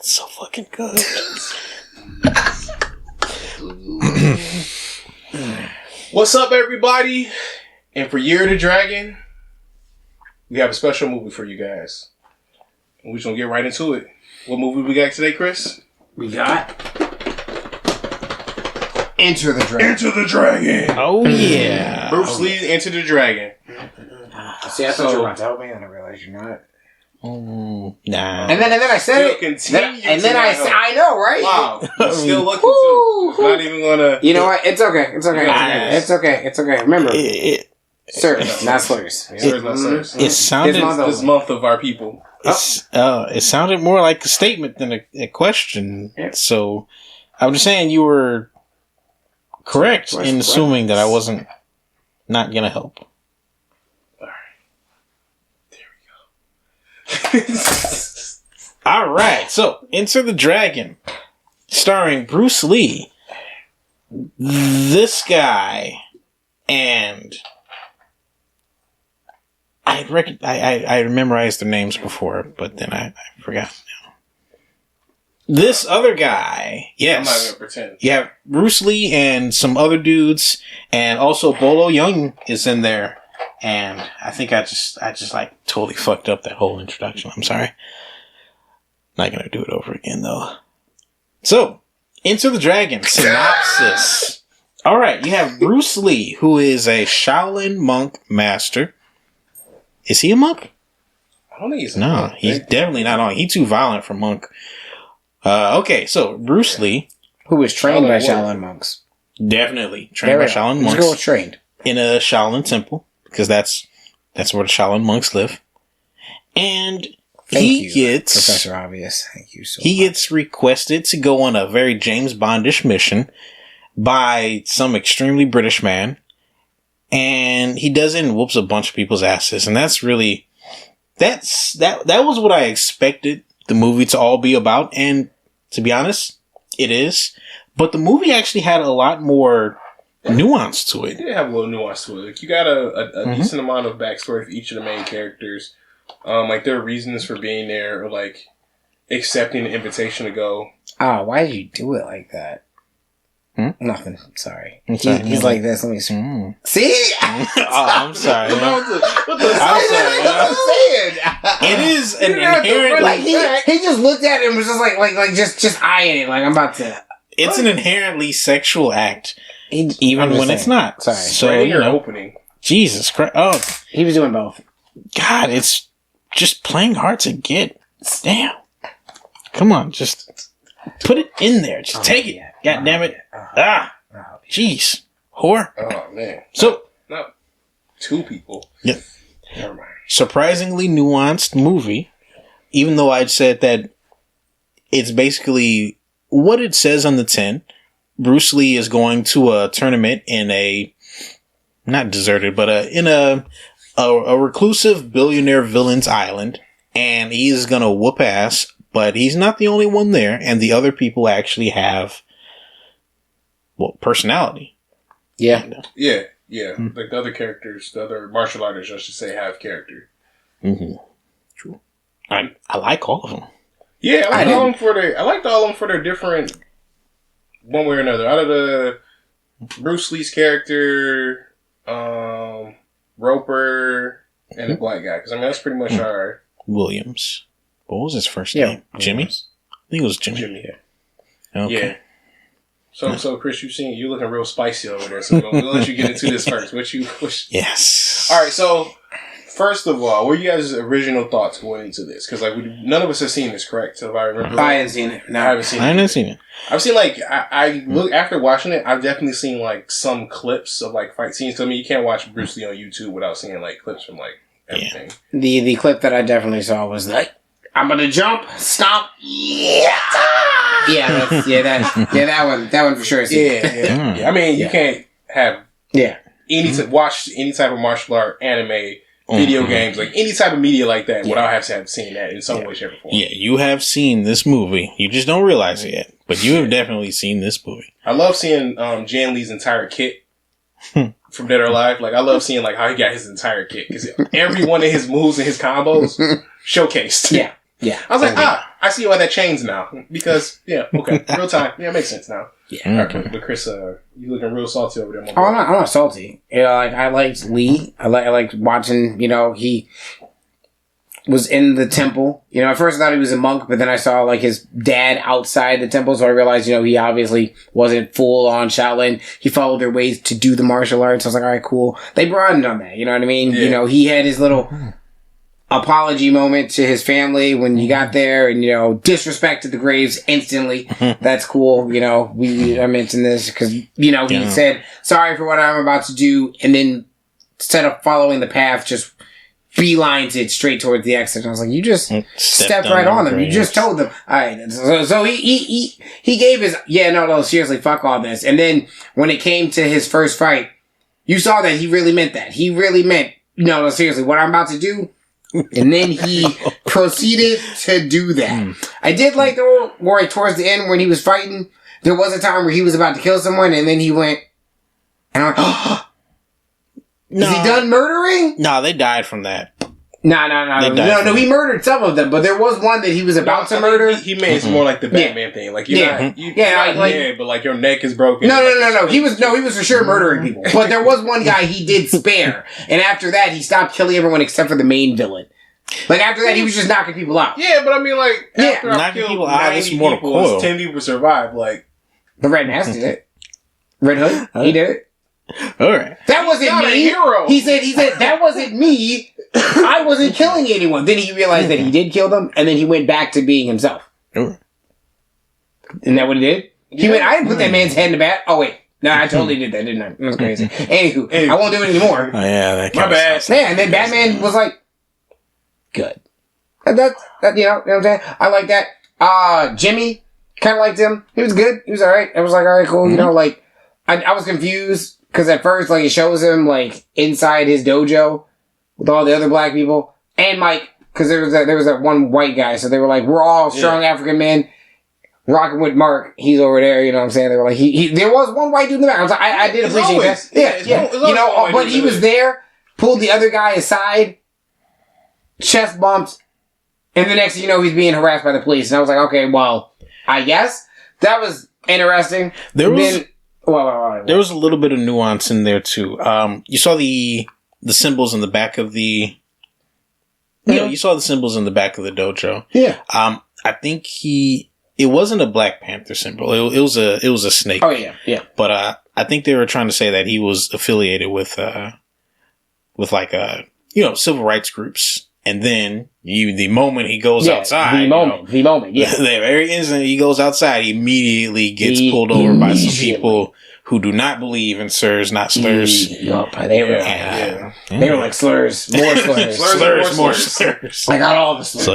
So fucking good. What's up, everybody? And for Year of the Dragon, we have a special movie for you guys. And we're just gonna get right into it. What movie we got today, Chris? We got Enter the Dragon. Enter the Dragon! Oh, yeah. Bruce Lee, Enter the Dragon. See, I thought you were about to help me, and I realized you're not. Nah. And then I said it. I know, right? Wow. You're still looking too. It's not even gonna... You know what? It's okay. It's okay. Remember, sir, not slurs. Slurs, not slurs. It sounded... This month of our people. It sounded more like a statement than a question. Yeah. So, I'm just saying you were correct in assuming that I wasn't not gonna help. All right, so Enter the Dragon, starring Bruce Lee, this guy, and I memorized their names before, but then I forgot. This other guy, yes, I'm not gonna pretend. You have Bruce Lee and some other dudes, and also Bolo Young is in there. And I think I just like totally fucked up that whole introduction. I'm sorry. Not gonna do it over again though. So, Enter the Dragon synopsis. All right, you have Bruce Lee, who is a Shaolin monk master. Is he a monk? I don't think he's a monk. No, he's definitely not on. He's too violent for monk. Okay, so Bruce Lee, who was trained by Shaolin monks, definitely trained by Shaolin monks. Let's go trained in a Shaolin temple. Because that's where the Shaolin monks live. And he gets... Professor Obvious. Thank you so much. He gets requested to go on a very James Bondish mission by some extremely British man. And he does it and whoops a bunch of people's asses. And that's really... That was what I expected the movie to all be about. And to be honest, it is. But the movie actually had a lot more... nuance to it. It did have a little nuance to it. Like, you got a decent amount of backstory for each of the main characters. Like, their reasons for being there, or like accepting the invitation to go. Why did you do it like that? Nothing. Sorry. He's like this. Let me see. See? I'm sorry. What the saying? It is an inherently... Like, he just looked at it and was just like just eyeing it. Like, I'm about to... It's an inherently sexual act. Even when it's not. Sorry. So, you know, opening. Jesus Christ. Oh. He was doing both. God, it's just playing hard to get. Damn. Come on, just put it in there. Just take it. God damn it. Jeez. Whore. Oh, man. So. Not two people. Yeah. Never mind. Surprisingly nuanced movie. Even though I'd said that it's basically what it says on the tin. Bruce Lee is going to a tournament in a, not deserted, but in a reclusive billionaire villain's island, and he's gonna whoop ass, but he's not the only one there, and the other people actually have, well, personality. Yeah. Yeah. Like the other characters, the other martial artists, I should say, have character. Mm-hmm. True. I like all of them. Yeah, I liked all of them for their different... one way or another. Out of the Bruce Lee's character, Roper, and the black guy. Because, I mean, that's pretty much our... Williams. What was his first name? Jimmy? I think it was Jimmy. Yeah. Okay. Yeah. So Chris, you're looking real spicy over there. So we'll let you get into this first. Yes. All right, so... First of all, what are you guys' original thoughts going into this? Because none of us have seen this, correct? So if I remember, I haven't seen it. No, I haven't seen it. I haven't seen it. I've seen I look after watching it. I've definitely seen like some clips of like fight scenes. So I mean, you can't watch Bruce Lee on YouTube without seeing like clips from like everything. Yeah. The clip that I definitely saw was like, I'm gonna jump, stomp, that one for sure. Yeah. I mean, you can't have watch any type of martial art, anime, video games, like any type of media like that without having seen that in some way, shape, or form. Yeah, you have seen this movie. You just don't realize it yet. But you have definitely seen this movie. I love seeing Jan Lee's entire kit from Dead or Alive. Like, I love seeing, like, how he got his entire kit. Because every one of his moves and his combos showcased. Yeah. Yeah. I was like, I see why that chains now. Because, okay. Real time. Yeah, it makes sense now. Yeah. Okay. But Chris, you looking real salty over there, my Oh, boy. I'm not salty. Like, I liked Lee. I liked watching, he was in the temple. At first I thought he was a monk, but then I saw, like, his dad outside the temple, so I realized, he obviously wasn't full on Shaolin. He followed their ways to do the martial arts. I was like, all right, cool. They broadened on that, you know what I mean? Yeah. He had his little apology moment to his family when he got there and, disrespected the graves instantly. That's cool. I mentioned this because, he said, sorry for what I'm about to do. And then instead of following the path, just beelines it straight towards the exit. And I was like, you just stepped right on them. You just told them. All right. So he gave his, no, seriously, fuck all this. And then when it came to his first fight, you saw that he really meant that. He really meant, no, seriously, what I'm about to do. And then he proceeded to do that. I did like the where towards the end when he was fighting, there was a time where he was about to kill someone and then he went, and I'm like, is he done murdering? No, they died from that. No, he murdered some of them, but there was one that he was about to murder. He made it more like the Batman thing. Like, but like your neck is broken. No. He was for sure murdering people. But there was one guy he did spare. And after that, he stopped killing everyone except for the main villain. Like, after that, he was just knocking people out. Yeah, but I mean, like, after I knocking killed people out, 90 people, 10 people survived. Like, the Red Mask did it. Red Hood, he did it. All right. That wasn't me. A hero. He said, that wasn't me. I wasn't killing anyone. Then he realized that he did kill them, and then he went back to being himself. Isn't that what he did? He went, I didn't put that man's head in the bat. Oh, wait. No, I totally did that, didn't I? That was crazy. Anywho, I won't do it anymore. Oh, yeah, that my bad. Yeah, and then Batman was like, good. And that, you know what I'm saying? I like that. Jimmy, kind of liked him. He was good. He was alright. I was like, alright, cool. I was confused. Because at first, like, it shows him, like, inside his dojo with all the other black people. And Mike, because there was that one white guy. So they were like, we're all strong African men. Rocking with Mark. He's over there, you know what I'm saying? They were like, there was one white dude in the back. I was like, I did appreciate that. Yeah. But he was there, pulled the other guy aside, chest bumped, and the next thing you know, he's being harassed by the police. And I was like, okay, well, I guess. That was interesting. There was a little bit of nuance in there too. You saw the symbols in the back of the. You saw the symbols in the back of the dojo. Yeah. I think it wasn't a Black Panther symbol. It was a snake. Oh yeah. But I think they were trying to say that he was affiliated with like civil rights groups. And then the moment he goes outside, the moment, yeah. The very instant he goes outside, he immediately gets pulled over by some people who do not believe in slurs, not slurs. They were like slurs, more slurs, more slurs. I got all the slurs. So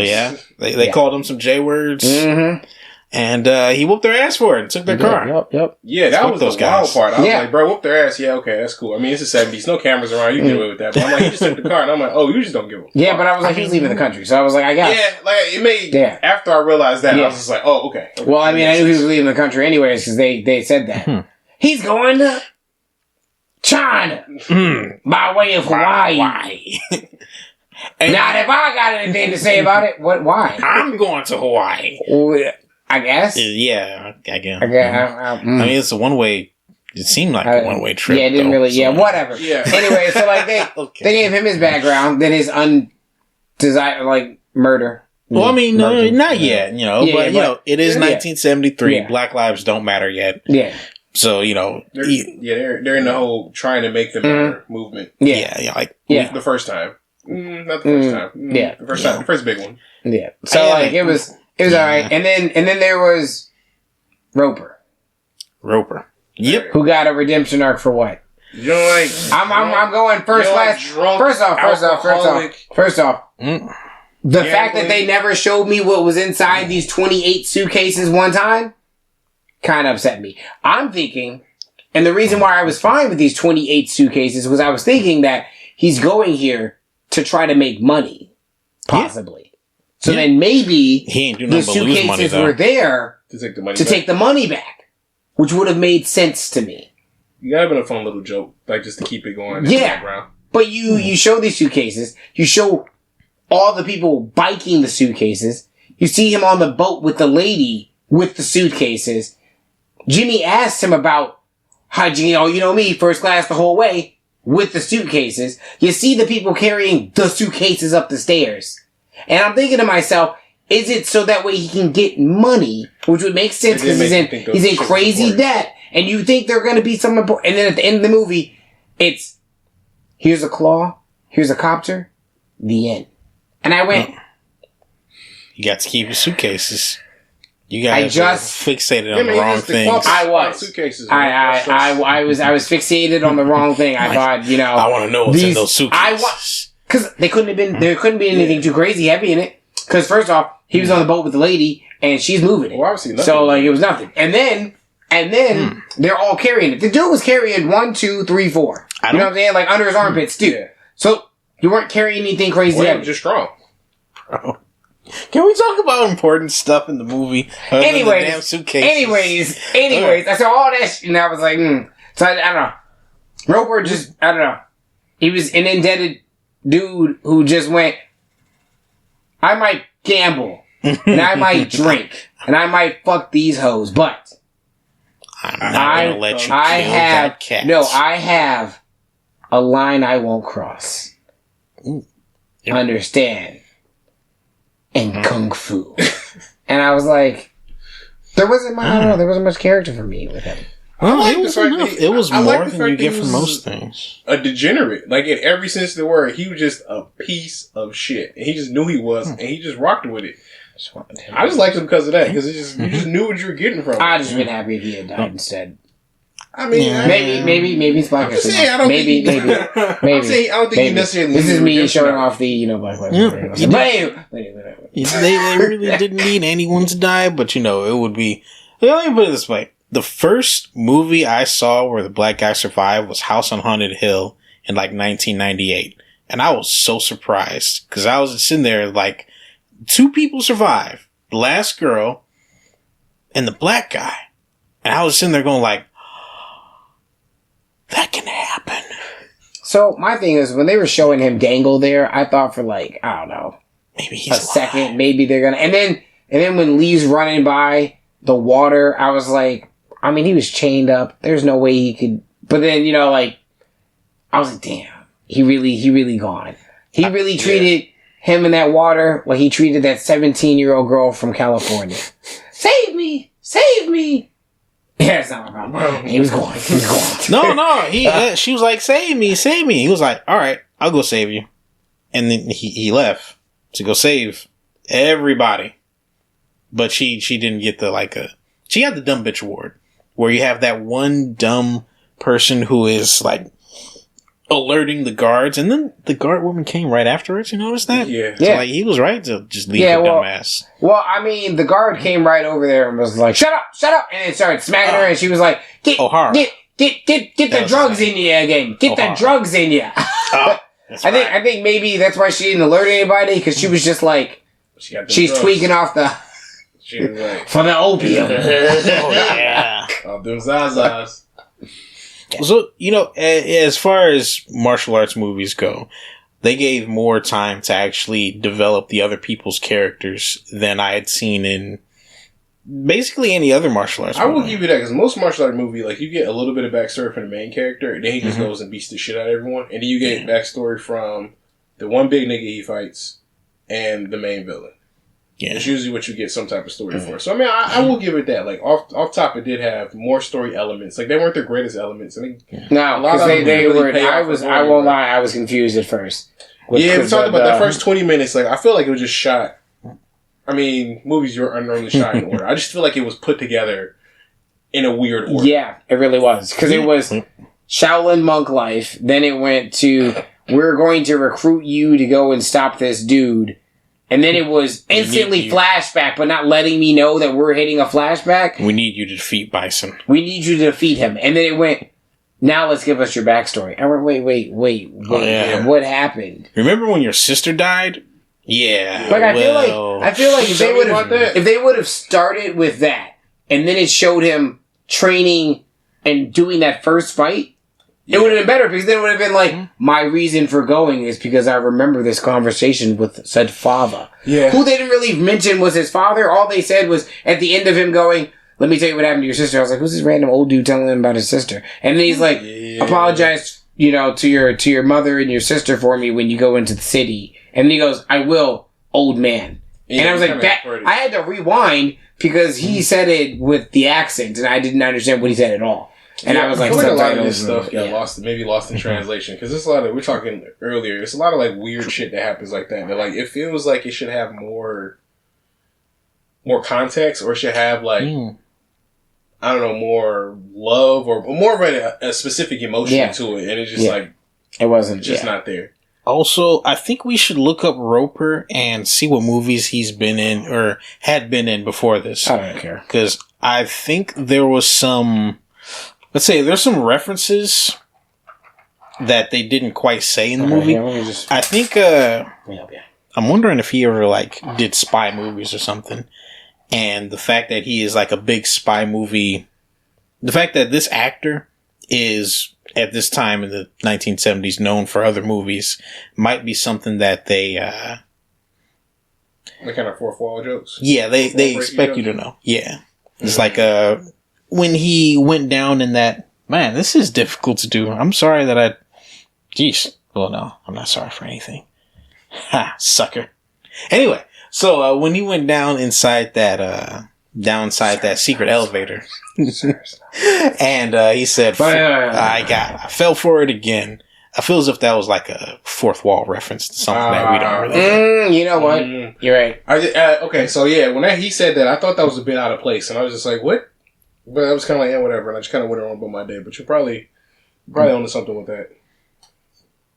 they called him some J words. Mm-hmm. And he whooped their ass for it and took their car. Yep. Yeah, that was the wild part. I was like, bro, whoop their ass. Yeah, okay, that's cool. I mean, it's the 70s. No cameras around. You can get away with that. But I'm like, he just took the car. And I'm like, oh, you just don't give a fuck. Yeah, but I was like, he's leaving the country. So I was like, I guess. Yeah, like, it made... Yeah. After I realized that, I was just like, oh, okay. Well, I mean, I knew he was leaving the country anyways because they said that. He's going to China by way of Hawaii. Now, if I got anything to say about it, why? I'm going to Hawaii. I guess. Yeah, I guess. I mean, it's a one-way. It seemed like a one-way trip. Yeah, it didn't really. So. Yeah, whatever. Yeah. Anyway, so like they gave him his background, then his undesired murder. Well, I mean, not yet. But it is 1973. Yeah. Black lives don't matter yet. Yeah. So they're in the whole trying to make them matter movement. Yeah. The first time. Not the first time. The first time. The first big one. Yeah. So it was. It was alright. And then there was Roper. Yep. Who got a redemption arc for what? You don't like I'm going first off. The fact that they never showed me what was inside these 28 suitcases one time kind of upset me. I'm thinking, and the reason why I was fine with these 28 suitcases was I was thinking that he's going here to try to make money. Possibly. Yeah. So then maybe the suitcases were there to take the money back, which would have made sense to me. You gotta have been a fun little joke, just to keep it going. Yeah, but you show these suitcases, you show all the people biking the suitcases, you see him on the boat with the lady with the suitcases. Jimmy asks him about how, you know me, first class the whole way with the suitcases. You see the people carrying the suitcases up the stairs. And I'm thinking to myself, is it so that way he can get money, which would make sense because he's in crazy debt, and you think they're going to be some important, and then at the end of the movie, it's, here's a claw, here's a copter, the end. And I went, you got to keep your suitcases. You guys are fixated on the wrong things. I was. Suitcases, I was fixated on the wrong thing. I thought, you know, I want to know what's in those suitcases. Because there couldn't be anything too crazy heavy in it. Because first off, he was on the boat with the lady, and she's moving it. Well, obviously nothing. So, like, it was nothing. And then, they're all carrying it. The dude was carrying 1, 2, 3, 4. You know what I'm saying? Like, under his armpits, too. Yeah. So, you weren't carrying anything crazy heavy. Just strong. Bro. Can we talk about important stuff in the movie? Anyways. The damn suitcases? Anyways. I saw all that shit, and I was like, So, I don't know. Roper just, I don't know. He was an indebted dude who just went, I might gamble, and I might drink, and I might fuck these hoes, but I'm not gonna let you kill that cat. No, I have a line I won't cross. Understand? And kung fu. And I was like, there wasn't much character for me with him. Well, it was enough. It was more than you get from most things. A degenerate. Like, in every sense of the word, he was just a piece of shit. And he just knew he was, and he just rocked with it. I just liked him because of that, because you just knew what you were getting from him. I'd just been happy if he had died instead. I mean, maybe it's Black Lives Matter. Maybe. I don't think he necessarily. This is me showing off the Black Lives Matter. They really didn't need anyone to die, but it would be. Let me put it this way: the first movie I saw where the black guy survived was House on Haunted Hill in like 1998, and I was so surprised because I was sitting there like, 2 people survived: the last girl and the black guy, and I was sitting there going like, that can happen. So my thing is, when they were showing him dangle there, I thought for like, I don't know, maybe he's second, maybe they're gonna, and then when Lee's running by the water, I was like, I mean, he was chained up. There's no way he could. But then like, I was like, damn, he really gone. He really treated him in that water like he treated that 17-year-old girl from California. Save me. Yeah, it's not my problem. He was going. No. She was like, save me. He was like, all right, I'll go save you. And then he left to go save everybody. But she didn't get she had the dumb bitch award, where you have that one dumb person who is like alerting the guards, and then the guard woman came right afterwards. You notice that? Yeah. So like, he was right to just leave her dumb ass. Well, I mean, the guard came right over there and was like, shut up, and it started smacking her, and she was like, get the drugs in you again. Get the drugs in you. I think maybe that's why she didn't alert anybody, because she was just like, she's drugs. Tweaking off the she was like, for the opium. Oh, them Zazas. So, as far as martial arts movies go, they gave more time to actually develop the other people's characters than I had seen in basically any other martial arts movie. I will give you that, because most martial arts movie, like, you get a little bit of backstory from the main character, and then he just goes and beats the shit out of everyone, and then you get backstory from the one big nigga he fights and the main villain. Yeah. It's usually what you get some type of story for. So, I mean, I will give it that. Like, off top, it did have more story elements. Like, they weren't their greatest elements. No, because they were. I won't lie, I was confused at first. Yeah, we're talking about the first 20 minutes. Like, I feel like it was just shot. I mean, movies are normally shot in order. I just feel like it was put together in a weird order. Yeah, it really was. Because it was Shaolin monk life. Then it went to, we're going to recruit you to go and stop this dude. And then it was instantly flashback, but not letting me know that we're hitting a flashback. We need you to defeat Bison. We need you to defeat him. And then it went, now let's give us your backstory. I went, wait. What happened? Remember when your sister died? Yeah. Like, I feel like if they would have started with that, and then it showed him training and doing that first fight, It would have been better because then it would have been like, my reason for going is because I remember this conversation with said father. Yeah. Who they didn't really mention was his father. All they said was at the end of him going, let me tell you what happened to your sister. I was like, who's this random old dude telling him about his sister? And then he's like, apologize, to your mother and your sister for me when you go into the city. And then he goes, I will, old man. Yeah, and I was like, I had to rewind because he said it with the accent and I didn't understand what he said at all. And I was like, a lot of this stuff got lost in translation. Because there's a lot of, we're talking earlier, it's a lot of like weird shit that happens like that. That like, it feels like it should have more context, or it should have like, I don't know, more love or more of a specific emotion to it. And it's just like, it wasn't just not there. Also, I think we should look up Roper and see what movies he's been in or had been in before this. I don't care. Because I think there was some... Let's say there's some references that they didn't quite say in the movie. Yeah, I think I'm wondering if he ever like did spy movies or something. And the fact that he is like a big spy movie, the fact that this actor is at this time in the 1970s known for other movies might be something that they the kind of fourth wall jokes. Yeah, they expect you to know. Yeah. It's like when he went down in that, man, this is difficult to do. I'm sorry that well, no, I'm not sorry for anything. Ha, sucker. Anyway, so when he went down inside that secret elevator, and he said, I fell for it again. I feel as if that was like a fourth wall reference to something that we don't really get. You know what? You're right. Okay, so yeah, when he said that, I thought that was a bit out of place, and I was just like, what? But I was kind of like, whatever, and I just kind of went on about my day. But you're probably onto something with that.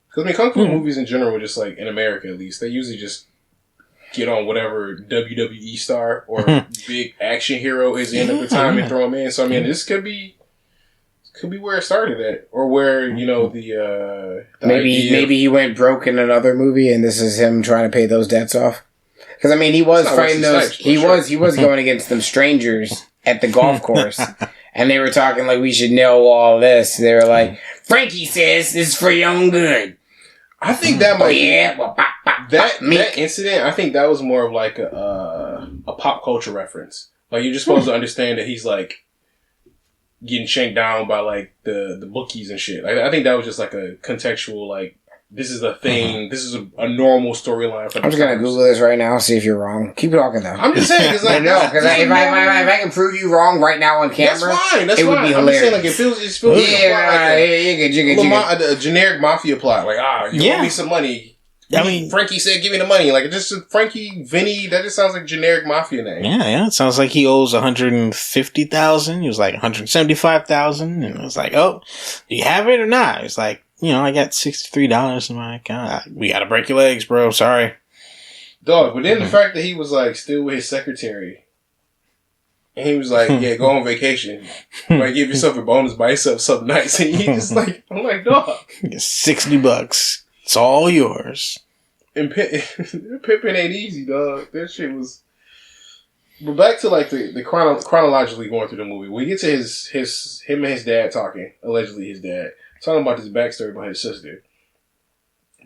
Because, I mean, Kung Fu movies in general, just like, in America at least, they usually just get on whatever WWE star or big action hero is in at the time and throw him in. So, I mean, this could be where it started at. Or where, the maybe he went broke in another movie and this is him trying to pay those debts off. Because, I mean, he was fighting those... He was going against them strangers at the golf course. And they were talking like, we should know all this. They were like, Frankie says this is for your own good. I think that might that incident, I think that was more of like a pop culture reference. Like, you're just supposed to understand that he's like getting shanked down by like the bookies and shit. I think that was just like a contextual, like, this is a thing. This is a normal storyline for the I'm just going to Google this right now, see if you're wrong. Keep talking, though. I'm just saying, because like, because if I can prove you wrong right now on camera, that's fine. It would be hilarious. I'm just saying, like, it feels like a generic mafia plot. Like, you owe me some money. I mean, Frankie said, give me the money. Like, it just, Frankie, Vinny, that just sounds like generic mafia name. Yeah. It sounds like he owes $150,000. He was like $175,000. And it was like, oh, do you have it or not? It's like, I got $63 in my account. We gotta break your legs, bro. Sorry. Dog, but then the fact that he was like still with his secretary. And he was like, yeah, go on vacation. Like, give yourself a bonus, buy yourself something nice. And he just like, I'm like, dog. $60. It's all yours. And pimping ain't easy, dog. That shit was... But back to like the chronologically going through the movie. We get to him and his dad talking. Allegedly his dad. Talking about this backstory about his sister.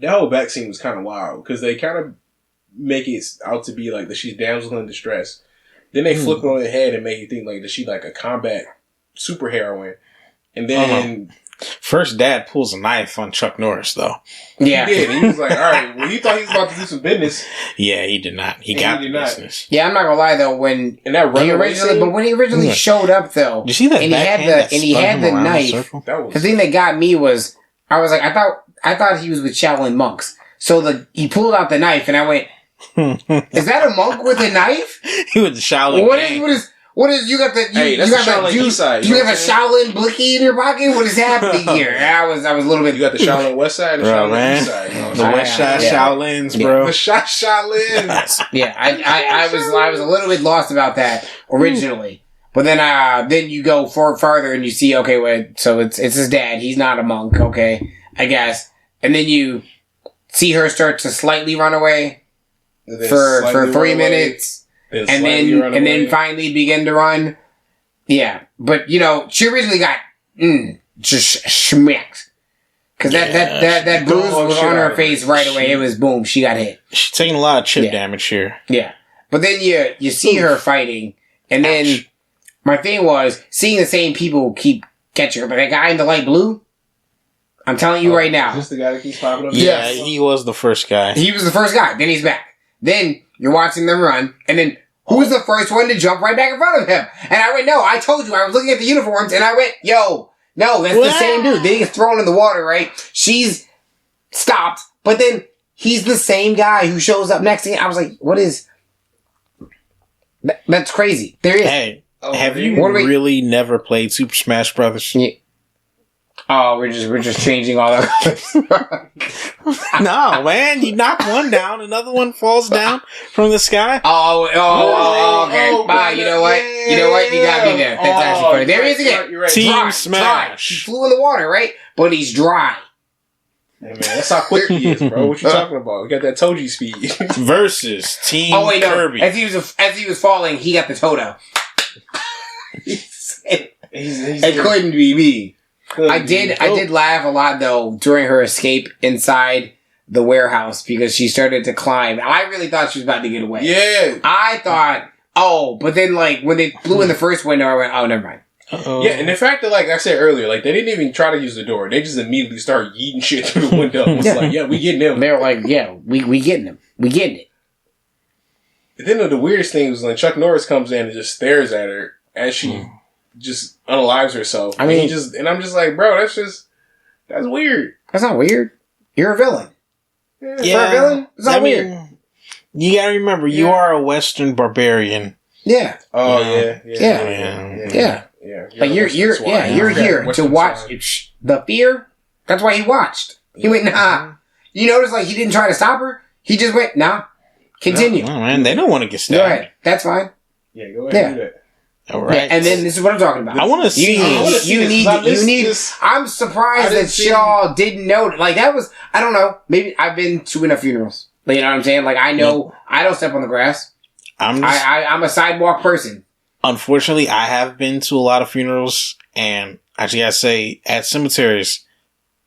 That whole back scene was kind of wild because they kind of make it out to be like that she's damsel in distress. Then they flip it on their head and make you think like that she like a combat super heroine. And then first, Dad pulls a knife on Chuck Norris, though. Yeah, he did. He was like, "All right, well, he thought he was about to do some business." Yeah, he did not. He got the business. Yeah, I'm not gonna lie though. When he originally showed up, though, did you see that? And he had the knife. The thing that got me was, I was like, I thought he was with Shaolin monks. So he pulled out the knife, and I went, "Is that a monk with a knife?" He was the Shaolin. What is you got the Shaolin blicky in your pocket? What is happening here? I was a little bit. You got the Shaolin West Side and Shaolin East Side. The West Side Shaolins, bro. The Shaolins. Yeah, I was a little bit lost about that originally, but then you go farther and you see, okay, wait, so it's his dad. He's not a monk, okay, I guess, and then you see her start to slightly run away for 3 minutes. And then finally begin to run. Yeah. But, she originally got, just schmacked Because that bruise was on her face right away. It was boom. She got hit. She's taking a lot of chip damage here. Yeah. But then you see her fighting, and then my thing was seeing the same people keep catching her. But that guy in the light blue, I'm telling you right now. Is this the guy that keeps popping up? Yeah, he was the first guy. He was the first guy. Then he's back. Then you're watching them run, and then who's the first one to jump right back in front of him? And I went, no, I told you. I was looking at the uniforms, and I went, yo, no, that's the same dude. Then he gets thrown in the water, right? She's stopped, but then he's the same guy who shows up next to him. I was like, what is... That's crazy. There is. Hey, have you really never played Super Smash Brothers? Yeah. Oh, we're just changing all that. No, man, you knock one down, another one falls down from the sky. Okay. Bye. You know what? You got me there. That's actually funny. There he is again. Right. Team Smash. He flew in the water, right? But he's dry. Hey, man, that's how quick he is, bro. What you talking about? We got that Toji speed. Versus Team Kirby. As he was falling, he got the Toto. It couldn't be me. I did laugh a lot though during her escape inside the warehouse because she started to climb. I really thought she was about to get away. Yeah. I thought, but then like when they flew in the first window, I went, oh, never mind. Uh-oh. Yeah, and the fact that, like I said earlier, like they didn't even try to use the door. They just immediately started yeeting shit through the window. It's like, yeah, we getting them. They were like, yeah, we getting them. We getting it. And then the weirdest thing was when Chuck Norris comes in and just stares at her as she just unalives herself. I mean, and I'm just like, bro, that's weird. That's not weird. You're a villain. Yeah. For a villain, it's not weird. You gotta remember, you are a Western barbarian. Yeah. Oh yeah. Like you're here Western to watch the fear. That's why he watched. He went, nah. You notice like he didn't try to stop her. He just went, nah. Continue. Oh man, they don't want to get stabbed. Go ahead. That's fine. Yeah, go ahead and do that. All right. Yeah, and then this is what I'm talking about. I want to see. You need. I'm surprised that y'all didn't know. Like that was. I don't know. Maybe I've been to enough funerals. Like, you know what I'm saying? Like I know I don't step on the grass. I'm a sidewalk person. Unfortunately, I have been to a lot of funerals, and I just gotta say, at cemeteries,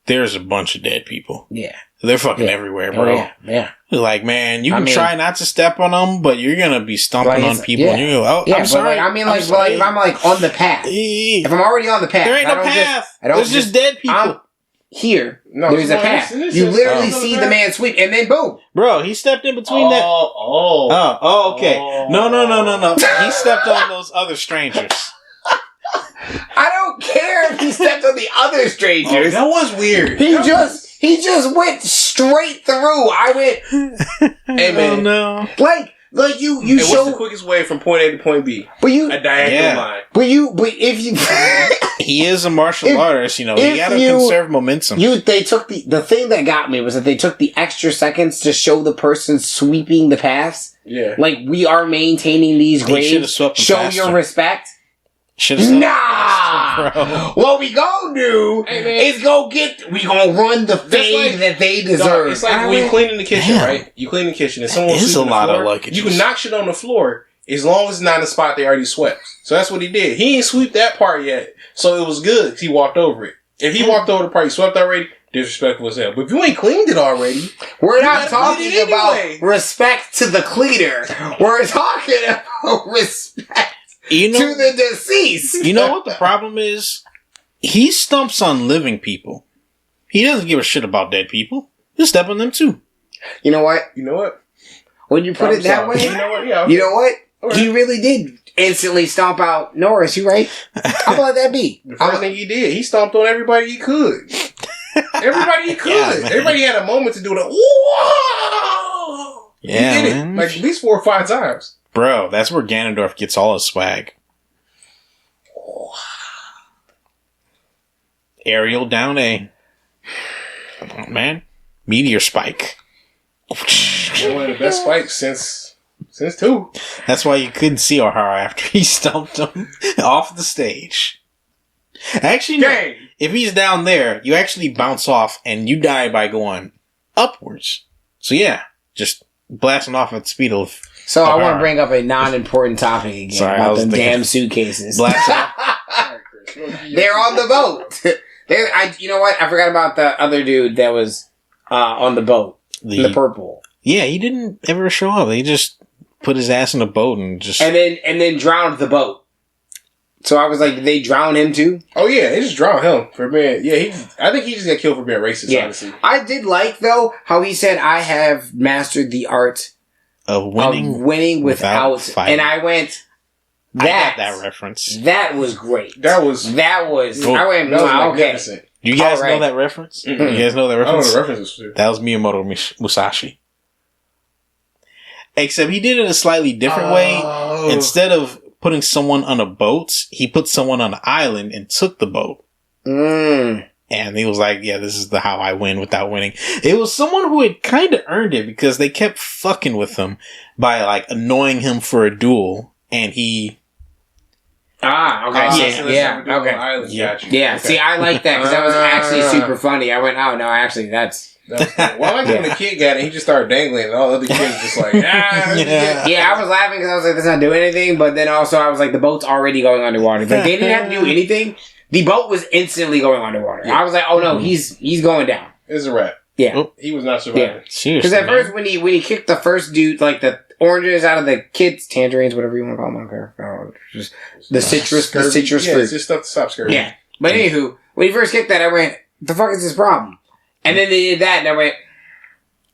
there's a bunch of dead people. Yeah. They're fucking everywhere, bro. Yeah. Like, man, you can try not to step on them, but you're gonna be stomping on people. And you go, I'm sorry. Like, if I'm like on the path, if I'm already on the path, there ain't no path. There's just dead people. There's a path. You literally see the man sweep, and then boom, bro. He stepped in between that. Okay. No. He stepped on those other strangers. I don't care if he stepped on the other strangers. That was weird. He just went straight through. I went, hey man, no. Like you show what's the quickest way from point A to point B? But a diagonal line. But if you he is a martial artist, you know, you gotta conserve momentum. They took the thing that got me was that they took the extra seconds to show the person sweeping the paths. Yeah. Like we are maintaining these graves. Show faster. your respect. Nah! What we gonna do is we gonna run the fade that they deserve. It's like when you clean in the kitchen, right? You clean the kitchen and someone is a lot of luggage. You can knock shit on the floor as long as it's not in a spot they already swept. So that's what he did. He ain't sweep that part yet, so it was good because he walked over it. If he walked over the part he swept already, disrespectful as hell. But if you ain't cleaned it already, we're not talking about respect to the cleaner. We're talking about respect. To the deceased. You know what the problem is? He stumps on living people. He doesn't give a shit about dead people. He'll step on them too. You know what? When you put it that way, you know what? Yeah. You know what? Right. He really did instantly stomp out Norris. You right? I'm gonna let that be. The first thing he did, he stomped on everybody he could. Everybody he could. Yeah, everybody had a moment to do the whoa. Yeah, he did it like at least 4 or 5 times. Bro, that's where Ganondorf gets all his swag. Aerial down A. Come on, man. Meteor spike. One of the best spikes since 2. That's why you couldn't see O'Hara after he stumped him off the stage. Actually, no. If he's down there, you actually bounce off and you die by going upwards. So yeah, just blasting off at the speed of... So I want to bring up a non-important topic again about them damn suitcases. They're on the boat. You know what? I forgot about the other dude that was on the boat. The purple. Yeah, he didn't ever show up. He just put his ass in a boat and just... And then drowned the boat. So I was like, did they drown him too? Oh yeah, they just drowned him for being... Yeah, I think he just got killed for being racist, honestly. I did like, though, how he said, I have mastered the art of winning without fighting. And I went... I got that reference. That was great. That was... Cool. I went, magnificent. Okay. You guys know that reference? Mm-hmm. You guys know that reference? I know the reference too. That was Miyamoto Musashi. Except he did it a slightly different way. Instead of putting someone on a boat, he put someone on an island and took the boat. And he was like, yeah, this is how I win without winning. It was someone who had kind of earned it because they kept fucking with him by like annoying him for a duel. And he... okay. Yeah. See, I like that because that was actually super funny. I went, oh no, actually, that's well, I like when the kid got it, he just started dangling, and all the other kids just like, yeah. I was laughing because I was like, that's not doing anything. But then also, I was like, the boat's already going underwater. Like, they didn't have to do anything. The boat was instantly going underwater. Yeah. I was like, oh no, he's going down. It's a wrap. Yeah, he was not surviving. Because at first, when he kicked the first dude, like the oranges out of the kids, tangerines, whatever you want to call them, I don't care. Just the citrus fruit. It's just stuff to stop scurvy. Yeah, but anywho, when he first kicked that, I went, the fuck is this problem? And then they did that, and I went,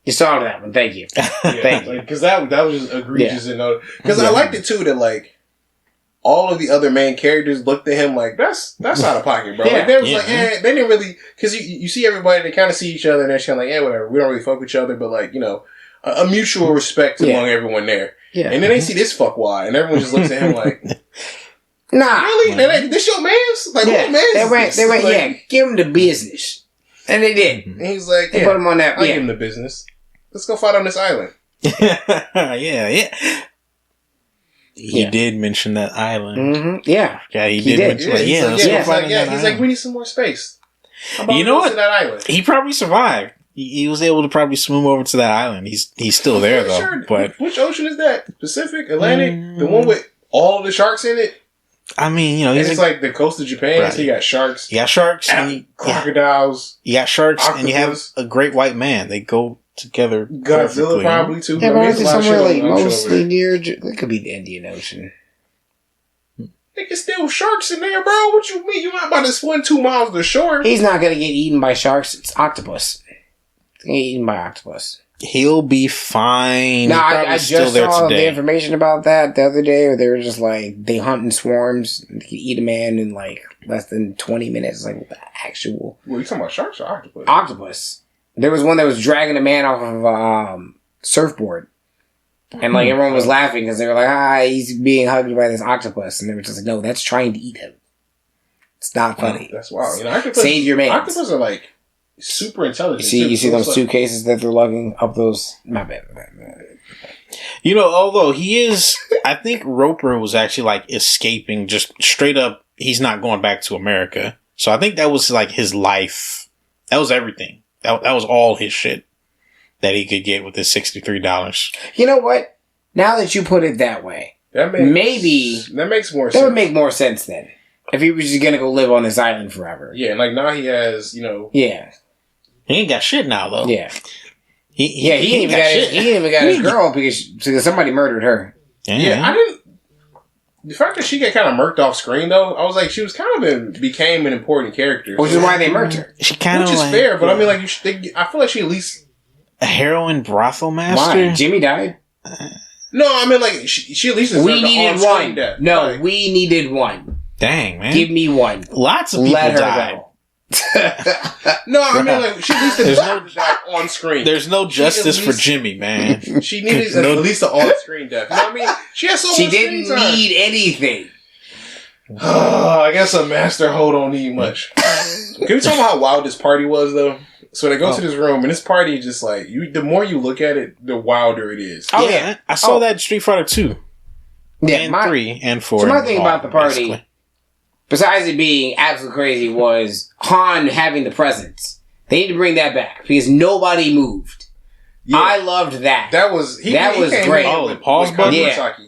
you solved that one, thank you. Thank you. Because that was just egregious. Because I liked it too that like, all of the other main characters looked at him like, that's out of pocket, bro. Like, they was like, they didn't really, because you see everybody, they kind of see each other, and they're kind of like, whatever, we don't really fuck with each other, but like, a mutual respect among everyone there. Yeah. And then they see this fuckwad, and everyone just looks at him like, nah. Really? This your man's? Like, what man's They went, like, give him the business. And they did. And he's like, they put him on that. I'll give him the business. Let's go fight on this island. Yeah. He did mention that island. Mm-hmm. Yeah. Yeah, he did mention that. He's like, we need some more space. You know what? That island? He probably survived. He was able to probably swim over to that island. He's still there, though. Sure. But which ocean is that? Pacific? Atlantic? The one with all the sharks in it? I mean, it's like the coast of Japan, right. So you got sharks. You got sharks. And crocodiles. You got sharks, octopus. And you have a great white man. They go together. Godzilla probably, too. Yeah, but somewhere like mostly near... It could be the Indian Ocean. There's still sharks in there, bro. What you mean? You're not about to swim 2 miles to shore. He's not going to get eaten by sharks. It's octopus. He's going to get eaten by octopus. He'll be fine. No, I just saw the information about that the other day, where they were just like, they hunt in swarms, and they can eat a man in like less than 20 minutes. Like, the actual... Well, you talking about sharks or octopus? Octopus. There was one that was dragging a man off of a surfboard. And like everyone was laughing because they were like, he's being hugged by this octopus. And they were just like, no, that's trying to eat him. It's not funny. That's wild. Save your man. Octopus are like super intelligent. You see those suitcases that they're lugging up those... My bad. Although he is... I think Roper was actually like escaping just straight up. He's not going back to America. So I think that was like his life. That was everything. That was all his shit that he could get with his $63. You know what? Now that you put it that way, that makes more sense. That would make more sense then. If he was just going to go live on this island forever. Yeah, and like now he has, Yeah. He ain't got shit now, though. Yeah. He ain't even got his girl because somebody murdered her. Yeah, I didn't... The fact that she got kind of murked off screen, though, I was like, she was kind of became an important character. Which is why they murked her. She kind of Which is fair, but I mean, like, I feel like she at least... A heroin brothel master? Why? Jimmy died? No, I mean, like, she at least... We needed one. No, we needed one. Dang, man. Give me one. Lots of people died. No, I mean, like, she at least died on screen. There's no justice for Jimmy, man. She needed at least an on-screen death. You know what I mean? She has so much She didn't need anything. I guess a master hoe don't need much. Can we talk about how wild this party was, though? So they go to this room, and this party is just like, the more you look at it, the wilder it is. Oh, yeah. I saw that in Street Fighter 2. Yeah, and 3 and 4. So my thing about the party, besides it being absolutely crazy, was Han having the presence. They need to bring that back, because nobody moved. Yeah. I loved that. That was great. Oh, the pause button?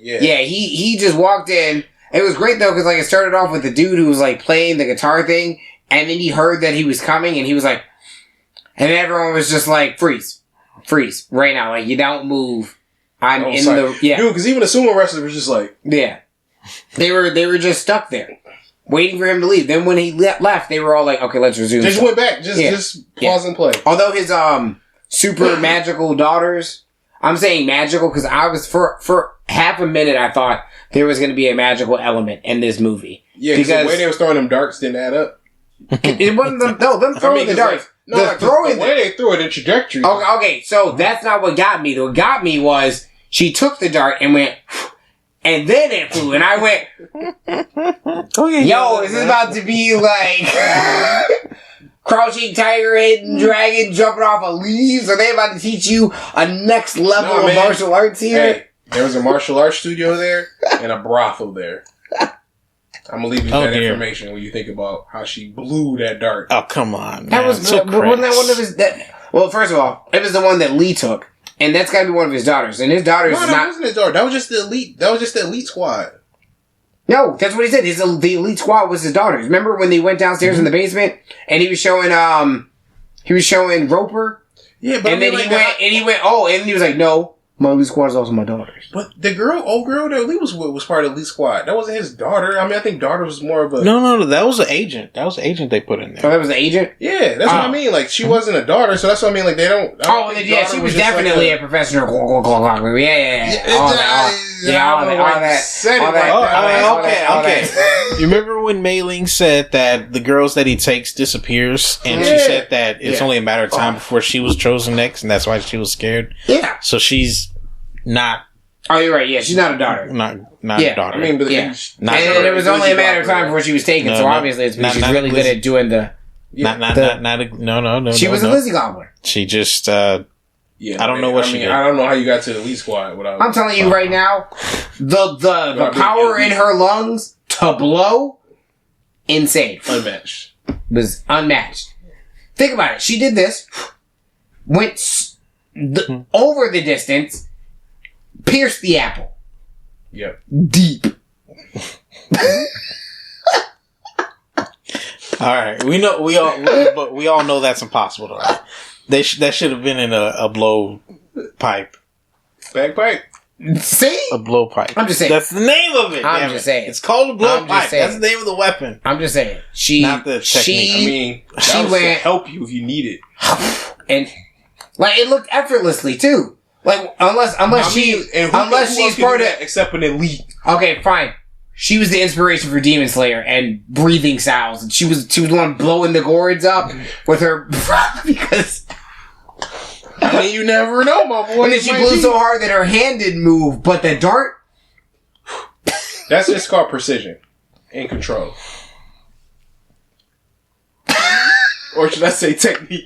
Yeah, he just walked in. It was great, though, because like it started off with the dude who was like playing the guitar thing, and then he heard that he was coming, and he was like, and everyone was just like, freeze, right now, like, you don't move. I'm in the, dude, because even the sumo wrestlers were just like, they were just stuck there, waiting for him to leave. Then when he left, they were all like, okay, let's resume. They just went back, just pause and play. Although his, super magical daughters, I'm saying magical because I was, for half a minute, I thought there was going to be a magical element in this movie. Yeah, because the way they were throwing them darts didn't add up. It wasn't them throwing the darts. Like, the way they threw it, the trajectory. Okay, so that's not what got me. What got me was she took the dart and went, and then it flew, and I went, yo, is this about to be like Crouching Tiger, Hidden Dragon jumping off of leaves? Are they about to teach you a next level of martial arts here? Hey, there was a martial arts studio there and a brothel there. I'm gonna leave you that information when you think about how she blew that dart. Oh, come on, man. That was so wasn't that one of his? Well, first of all, it was the one that Lee took, and that's got to be one of his daughters. And his daughters that wasn't his daughter. That was just the elite. That was just the elite squad. No, that's what he said. The elite squad was his daughters. Remember when they went downstairs in the basement and he was showing Roper? Yeah, but and then he went. Oh, and he was like, no. My elite squad is also my daughters. But the old girl that Lee was part of the elite squad. That wasn't his daughter. I mean, I think daughter was more of a... No, that was the agent. That was the agent they put in there. Oh, that was the agent? Yeah, that's what I mean. Like, she wasn't a daughter, so that's what I mean. Like, they don't... She was definitely a professional. Yeah. All that. Okay. You remember when Mei Ling said that the girls that he takes disappears, and she said that it's only a matter of time before she was chosen next, and that's why she was scared? Yeah. So she's not... Oh, you're right. Yeah, she's not a daughter. Not a daughter. I mean, but and it was only a matter of time before she was taken, so obviously it's because she's really good at doing the... No. She was a Lizzie Gobbler. She just... I don't know what she did. I don't know how you got to the elite squad without... I'm telling you right now, the power in her lungs to blow, insane. Unmatched. Was unmatched. Think about it. She did this, went over the distance, pierced the apple. Yep. Deep. All right, we all know that's impossible though. That should have been in a blow pipe. Bagpipe. See? A blowpipe. I'm just saying. That's the name of it. I'm just saying. It's called a blowpipe. That's the name of the weapon. I'm just saying. Not the technique. She went to help you if you need it. And like it looked effortlessly too. Like unless she's part of except an elite. Okay, fine. She was the inspiration for Demon Slayer and breathing sounds. And she was the one blowing the gourds up with her because I mean, you never know, my boy. And then she blew so hard that her hand didn't move, but the dart... That's just called precision and control. Or should I say technique?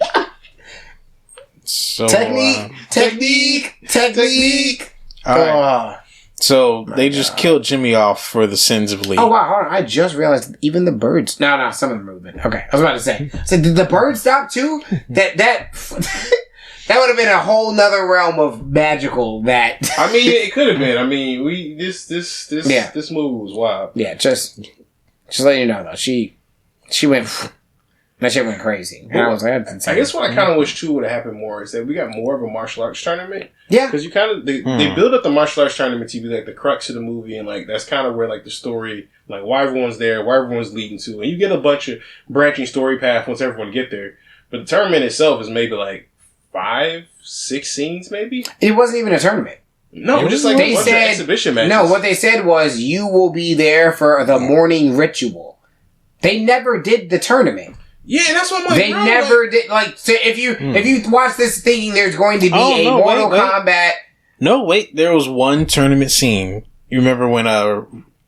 Technique. All right. So they just killed Jimmy off for the sins of Lee. Oh, wow. Hold on. I just realized even the birds... No, some of them moving. Okay. I was about to say. So did the birds stop too? That would have been a whole nother realm of magical that... I mean, it could have been. I mean, this move was wild. Yeah, just letting you know, though. She went... That shit went crazy. And I was like, that's insane. I guess what I kind of wish, too, would have happened more is that we got more of a martial arts tournament. Yeah. Because you kind of... They build up the martial arts tournament to be, like, the crux of the movie, and, like, that's kind of where, like, the story... Like, why everyone's there, why everyone's leading to. And you get a bunch of branching story paths once everyone get there. But the tournament itself is maybe, like, 5-6 scenes, maybe? It wasn't even a tournament. No, it was just like a bunch of exhibition matches. No, what they said was, you will be there for the morning ritual. They never did the tournament. Yeah, that's what I'm like, They never did, like, so if you watch this thinking there's going to be Mortal Kombat... No, wait, there was one tournament scene. You remember when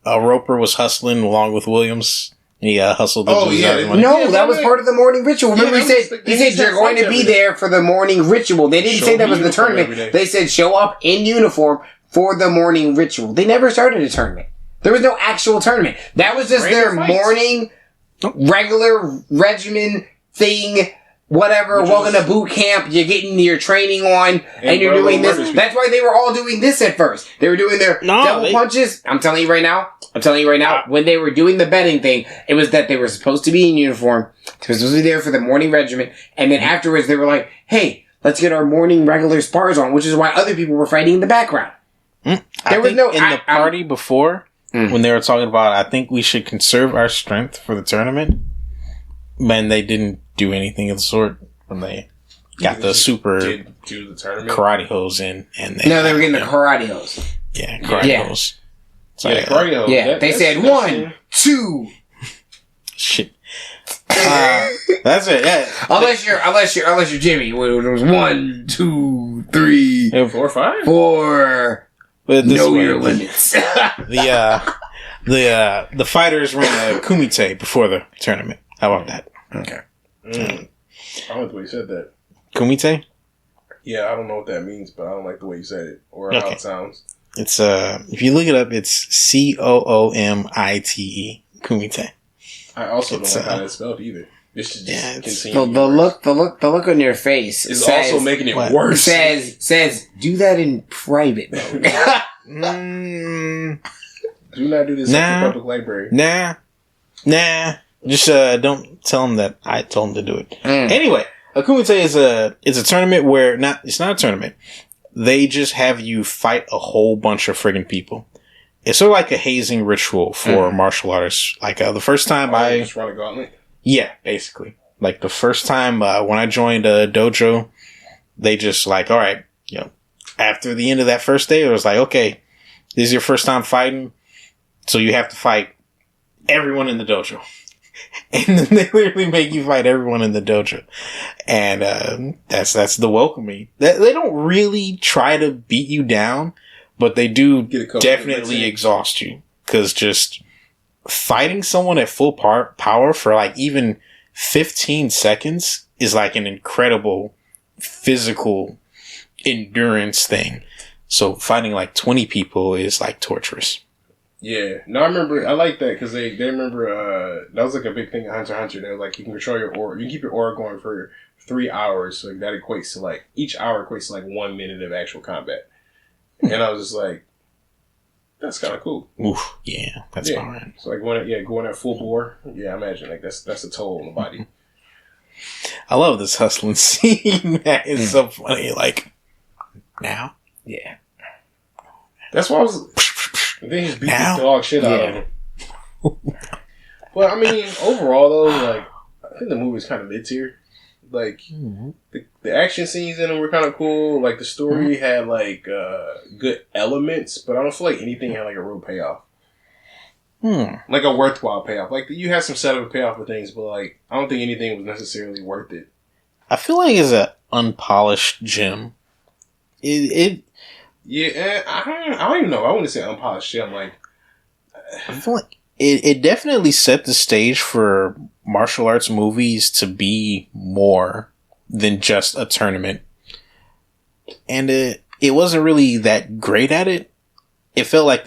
Roper was hustling along with Williams? He hustled the that was part of the morning ritual. Remember, he said you're going to be there for the morning ritual. They didn't say that was the tournament. They said show up in uniform for the morning ritual. They never started a tournament. There was no actual tournament. That was just their morning regular regimen thing whatever, welcome to boot camp, you're getting your training on, and you're doing this. That's why they were all doing this at first. They were doing their double punches. I'm telling you right now, when they were doing the betting thing, it was that they were supposed to be in uniform, they were supposed to be there for the morning regiment, and then afterwards they were like, hey, let's get our morning regular spars on, which is why other people were fighting in the background. There was no... In the party before, when they were talking about, I think we should conserve our strength for the tournament, man, they didn't do anything of the sort when they got the super do the tournament karate hose in, and they were getting the karate hose. Yeah, karate hose. So, karate hose. Yeah, they said 1, 2. Shit. That's it. Yeah. Unless you're Jimmy, it was 1, 2, 3, 4, 5, 4. Know your limits. The fighters ran a kumite before the tournament. How about that? Okay. I don't like the way you said that. Kumite? Yeah, I don't know what that means, but I don't like the way you said it or how it sounds. It's if you look it up, it's COOMITE. Kumite. I also don't like how that's spelled either. It's just the look on your face is also making it worse. Says do that in private mode. Do not do this in the public library. Nah. Just don't tell them that I told them to do it. Anyway, a kumite is a tournament where it's not a tournament. They just have you fight a whole bunch of friggin' people. It's sort of like a hazing ritual for martial artists. Like the first time I just run a gauntlet. Yeah, basically. Like the first time when I joined a dojo, they just like, all right, after the end of that first day, it was like, okay, this is your first time fighting, so you have to fight everyone in the dojo. And then they literally make you fight everyone in the dojo. And that's the welcoming. They don't really try to beat you down, but they do definitely exhaust you. Because just fighting someone at full power for like even 15 seconds is like an incredible physical endurance thing. So fighting like 20 people is like torturous. Yeah. No, I remember, I like that because they remember, that was like a big thing in Hunter x Hunter. They were like, you can control your aura. You can keep your aura going for 3 hours. So that equates to like, each hour equates to like 1 minute of actual combat. And I was just like, that's kind of cool. Oof, yeah, that's fine. So like going at full bore. Yeah, I imagine like that's a toll on the body. I love this hustling scene. That is so funny. Like now, yeah. That's why I was. They just beat the dog shit out of him. But I mean, overall though, like I think the movie's kind of mid tier. Like the action scenes in them were kind of cool. Like the story had like good elements, but I don't feel like anything had like a real payoff. Like a worthwhile payoff. Like you had some setup and payoff for things, but like I don't think anything was necessarily worth it. I feel like it's an unpolished gem. Yeah, I don't even know. I wouldn't say unpolished gem. Like I feel like it definitely set the stage for martial arts movies to be more than just a tournament. And it wasn't really that great at it. It felt like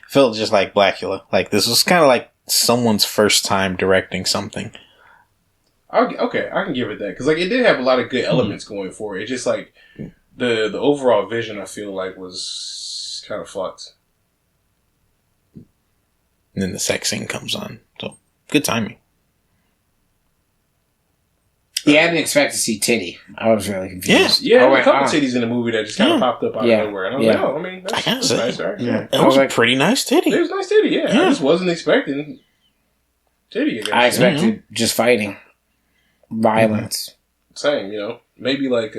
felt just like Blackula. Like this was kind of like someone's first time directing something. Okay, I can give it that. Because like it did have a lot of good elements going for it. It just like the overall vision I feel like was kind of fucked. And then the sex scene comes on. So, good timing. Yeah, I didn't expect to see titty. I was really confused. Yeah, there were a couple titties in the movie that just kind of popped up out of nowhere. And I was like, oh, I mean, that's nice. Right? Yeah. It was a pretty nice titty. It was a nice titty, yeah. I just wasn't expecting titty, I guess. I expected just fighting. Violence. Same, Maybe like,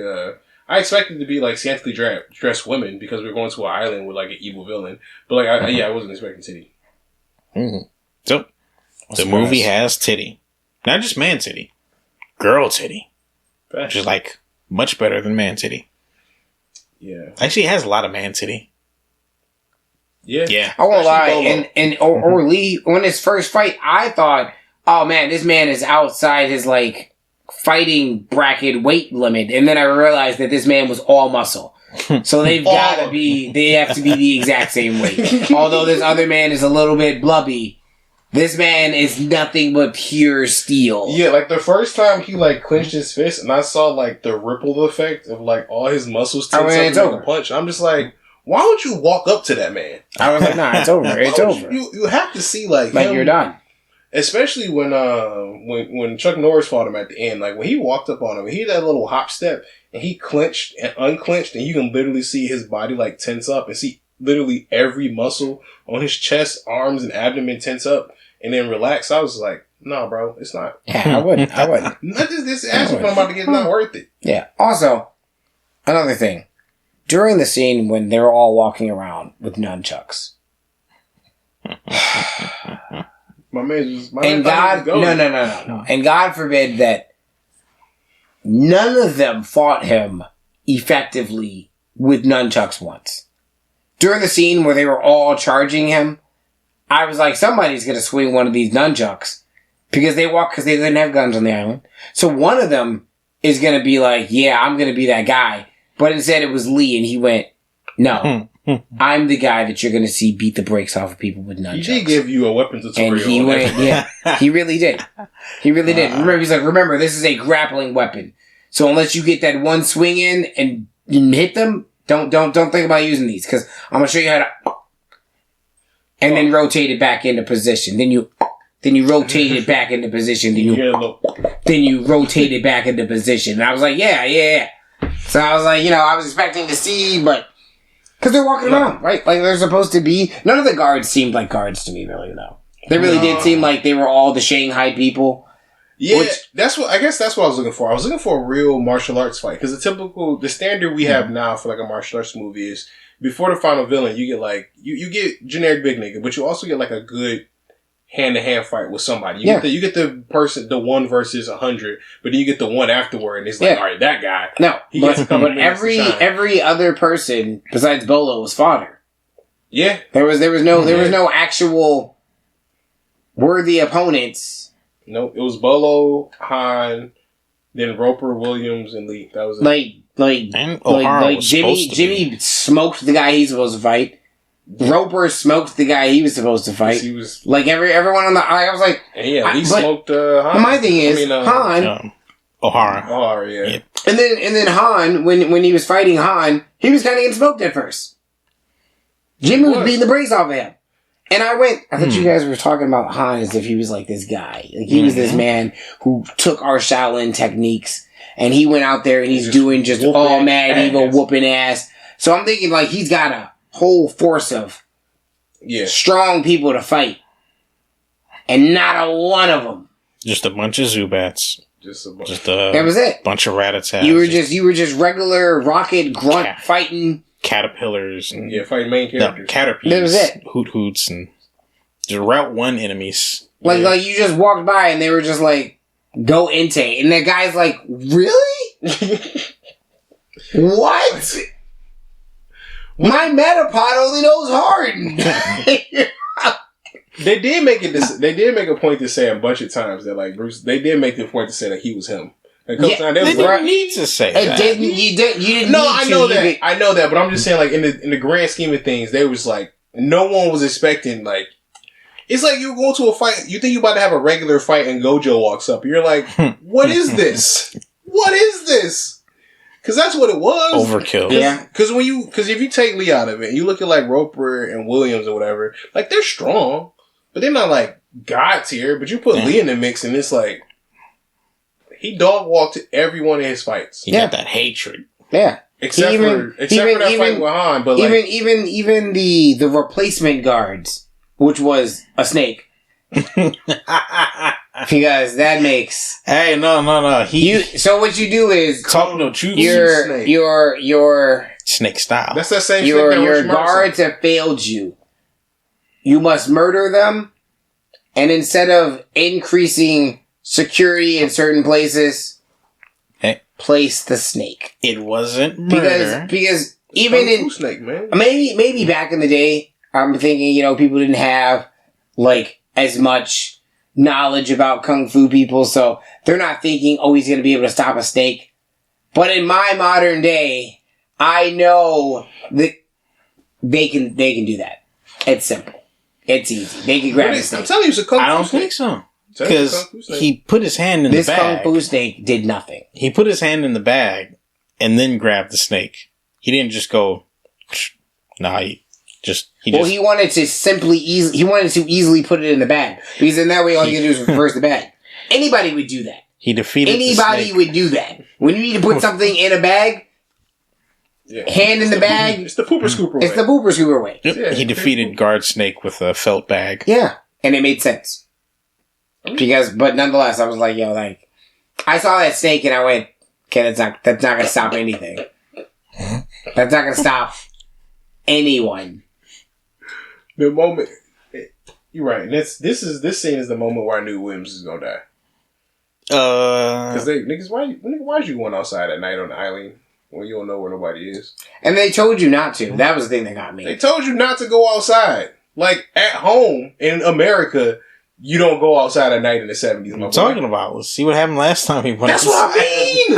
I expected to be like scantily dressed women because we were going to an island with like an evil villain. But like, I wasn't expecting titty. So, the movie has titty. Not just man titty. Girl titty. Which is like much better than man titty. Yeah. Actually, it has a lot of man titty. Yeah. I won't lie. And Lee, when his first fight, I thought, oh man, this man is outside his like fighting bracket weight limit. And then I realized that this man was all muscle. So they have to be the exact same weight. Although this other man is a little bit blubby This man is nothing but pure steel. Yeah, like the first time he like clenched his fist, and I saw like the ripple effect of like all his muscles tense up and make a punch. I'm just like, why don't you walk up to that man? I was like, nah, it's over. It's over. You have to see like him, you're done. Especially when Chuck Norris fought him at the end, like when he walked up on him, he did that little hop step and he clenched and unclenched, and you can literally see his body like tense up and see literally every muscle on his chest, arms, and abdomen tense up and then relax. I was like, no, bro, it's not. Yeah, I wouldn't. Not just this ass I'm about to get not worth it. Yeah. Also, another thing. During the scene when they were all walking around with nunchucks. No. And God forbid that none of them fought him effectively with nunchucks once. During the scene where they were all charging him, I was like, somebody's going to swing one of these nunchucks because they didn't have guns on the island. So one of them is going to be like, yeah, I'm going to be that guy. But instead it was Lee, and he went, no, I'm the guy that you're going to see beat the brakes off of people with nunchucks. He did give you a weapon tutorial. And he went, yeah, he really did. He really did. Remember, this is a grappling weapon. So unless you get that one swing in and hit them, don't think about using these, because I'm going to show you how to, and then rotate it back into position. Then you rotate it back into position. Then you rotate it back into position. And I was like, yeah. So I was like, I was expecting to see, but because they're walking around, right? Like they're supposed to be. None of the guards seemed like guards to me, really, though. They really did seem like they were all the Shanghai people. Yeah, that's what I was looking for. I was looking for a real martial arts fight, because the standard we have now for like a martial arts movie is before the final villain, you get like you get generic big nigga, but you also get like a good hand-to-hand fight with somebody. You get the person, the 1 versus 100, but then you get the one afterward, and it's like, all right, that guy. No, but every other person besides Bolo was fodder. Yeah, there was no actual worthy opponents. Nope, it was Bolo, Han, then Roper, Williams, and Lee. That was it. Jimmy smoked the guy he's supposed to fight. Roper smoked the guy he was supposed to fight. He was like everyone on the. I was like, he smoked Han. My thing is Han. O'Hara, yeah. And then Han, when he was fighting Han, he was kind of getting smoked at first. Jimmy was beating the brakes off of him. And I thought you guys were talking about Han as if he was like this guy. Like he was this man who took our Shaolin techniques and he went out there and he's doing just all mad evil whooping ass. So I'm thinking like he's got a whole force of strong people to fight. And not a one of them. Just a bunch of Zubats. That was it. Bunch of Rat-a-tats. You were just regular rocket grunt fighting caterpillars and fighting main characters. Caterpies. That was it. Hoots and just Route 1 enemies. Like you just walked by and they were just like, go Inte. And the guy's like, really? What? My Metapod only knows Harden. They did make a point to say a bunch of times that like Bruce. They did make the point to say that he was him. They didn't need to say that. You didn't. No, I know that. I know that. But I'm just saying, like in the grand scheme of things, they was like no one was expecting like. It's like you go to a fight. You think you're about to have a regular fight, and Gojo walks up. You're like, what is this? What is this? Because that's what it was. Overkill. Yeah. Because if you take Lee out of it, and you look at like Roper and Williams or whatever, like they're strong, but they're not like God tier. But you put Lee in the mix, and it's like he dog walked to every one of his fights. He got that hatred. Yeah. Except for that fight with Han, but even the replacement guards, which was a snake. Because that makes no. So what you do is talk no truth. Your snake style. That's that same. Your guards have failed you. You must murder them, and instead of increasing security in certain places, place the snake. It wasn't murder because even in snake, man. Maybe back in the day, I'm thinking people didn't have like as much knowledge about kung fu people, so they're not thinking, he's going to be able to stop a snake. But in my modern day, I know that they can do that. It's simple. It's easy. They can grab the snake. I'm telling you, it's a kung fu I don't snake. think so. Because he put his hand in this the bag. kung fu snake did nothing. He put his hand in the bag and then grabbed the snake. He didn't just go. Nah, he wanted to easily put it in the bag because in that way all you can do is reverse the bag. Anybody would do that. He defeated. Anybody would do that. When you need to put something in a bag, hand in the bag. It's the pooper scooper way. It's the pooper scooper way. Yep. Yeah, he defeated Guard Snake with a felt bag. Yeah, and it made sense. But nonetheless, I was like, yo, like, I saw that snake and I went, okay, that's not gonna stop anything. That's not gonna stop anyone. The moment, you're right. And this scene is the moment where I knew Williams is gonna die. Because niggas, why'd you going outside at night on the island when you don't know where nobody is? And they told you not to. That was the thing that got me. They told you not to go outside. Like at home in America. You don't go outside at night in the 70s. What I'm talking about. Let's see what happened last time he went outside. That's what I mean!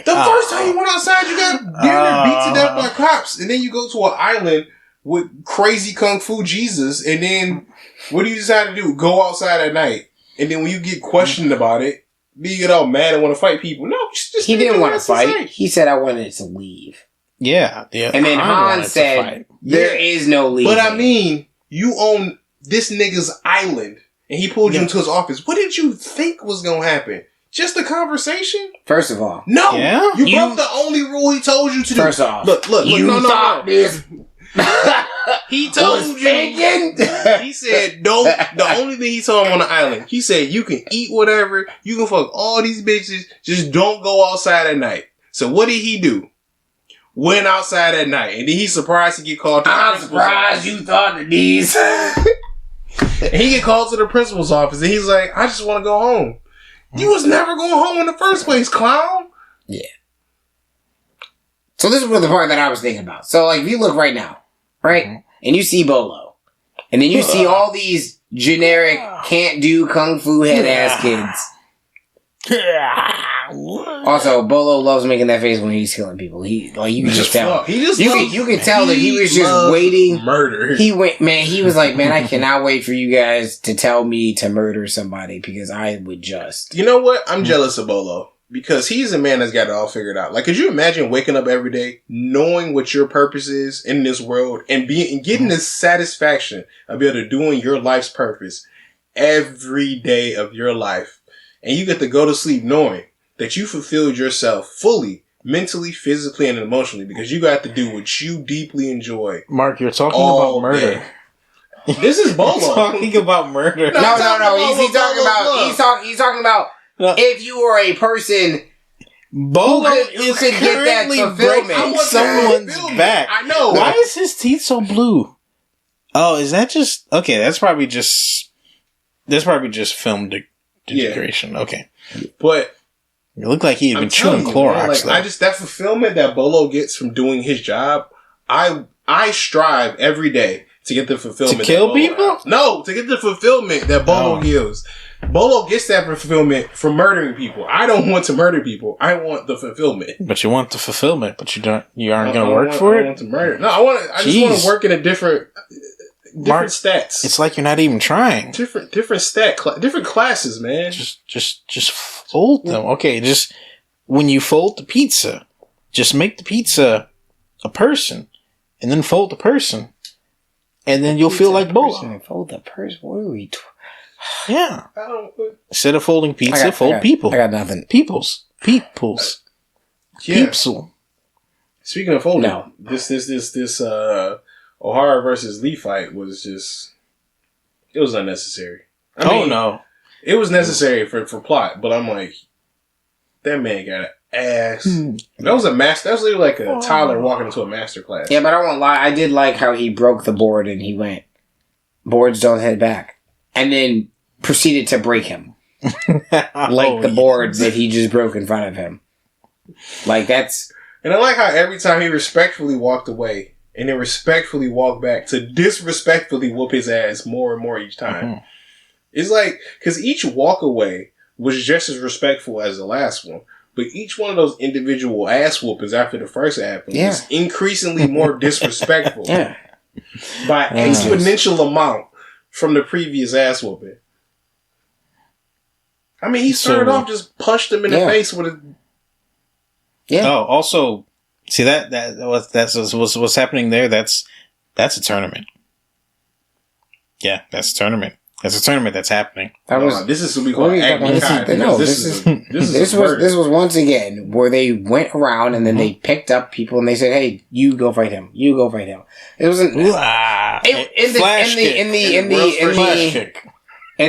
The first time you went outside, you got beat to death by cops. And then you go to an island with crazy Kung Fu Jesus. And then what do you decide to do? Go outside at night. And then when you get questioned about it, then you get all mad and want to fight people. No, just he didn't want to fight. He said, I wanted to leave. Yeah. And then Han said, there is no leaving. But I mean, you own this nigga's island. And he pulled you into his office. What did you think was going to happen? Just a conversation? First of all. No! Yeah? You broke the only rule he told you to do. First off. Look, no. This he told you. He said, the only thing he told him on the island, he said, you can eat whatever, you can fuck all these bitches, just don't go outside at night. So what did he do? Went outside at night. And then he's surprised to get called to I'm surprised you thought of these. And he get called to the principal's office, and he's like, I just want to go home. You was never going home in the first place, clown. Yeah. So this is the part that I was thinking about. So, like, if you look right now, right, and you see Bolo, and then you see all these generic, can't-do kung fu head-ass kids. Also, Bolo loves making that face when he's killing people. You can just tell. You can tell that he was just waiting. Murder. He was like, man, I cannot wait for you guys to tell me to murder somebody because I would just. You know what? I'm jealous of Bolo because he's a man that's got it all figured out. Like, could you imagine waking up every day, knowing what your purpose is in this world, and getting this satisfaction of being able to doing your life's purpose every day of your life, and you get to go to sleep knowing that you fulfilled yourself fully, mentally, physically, and emotionally because you got to do what you deeply enjoy. Mark, you're talking about murder. This is Bolo. Talking about murder. No. He's talking about if you were a person Bolo who could get that fulfillment. Someone's back. I know. Why is his teeth so blue? Oh, is that just okay? That's probably just film degradation. Yeah. Okay, but. It looked like he had been chewing Clorox. Man, that fulfillment that Bolo gets from doing his job, I strive every day to get the fulfillment. To kill people? No, to get the fulfillment that Bolo gives. Bolo gets that fulfillment from murdering people. I don't want to murder people. I want the fulfillment. But you want the fulfillment, but you aren't going to work for it? I want to murder. No, I just want to work in a different stats. It's like you're not even trying. Different classes, man. Just fold them. Okay, just when you fold the pizza, just make the pizza a person, and then fold the person, and then you'll feel like Bolo. Fold the person. What are we? Yeah. Instead of folding pizza, fold people. I got nothing. Peoples. Yeah. Peepsel. Speaking of folding, this O'Hara versus Lee fight was just, it was unnecessary. I mean, it was necessary for plot, but I'm like, that man got an ass. That was literally like a toddler walking into a master class. Yeah, but I won't lie, I did like how he broke the board and he went, boards don't head back. And then proceeded to break him. Like the board that he just broke in front of him. Like that's... And I like how every time he respectfully walked away, and then respectfully walk back to disrespectfully whoop his ass more and more each time. Mm-hmm. It's like, because each walk away was just as respectful as the last one, but each one of those individual ass whoopings after the first happened was increasingly more disrespectful. Yeah. By exponential amount. from the previous ass whooping. I mean, he started off just punched him in the face with a. Yeah. Oh, also, see that's what's happening there. That's a tournament. Yeah, that's a tournament. That's a tournament that's happening. This is what we call acting. This was once again where they went around and then they picked up people and they said, "Hey, you go fight him. You go fight him." It wasn't in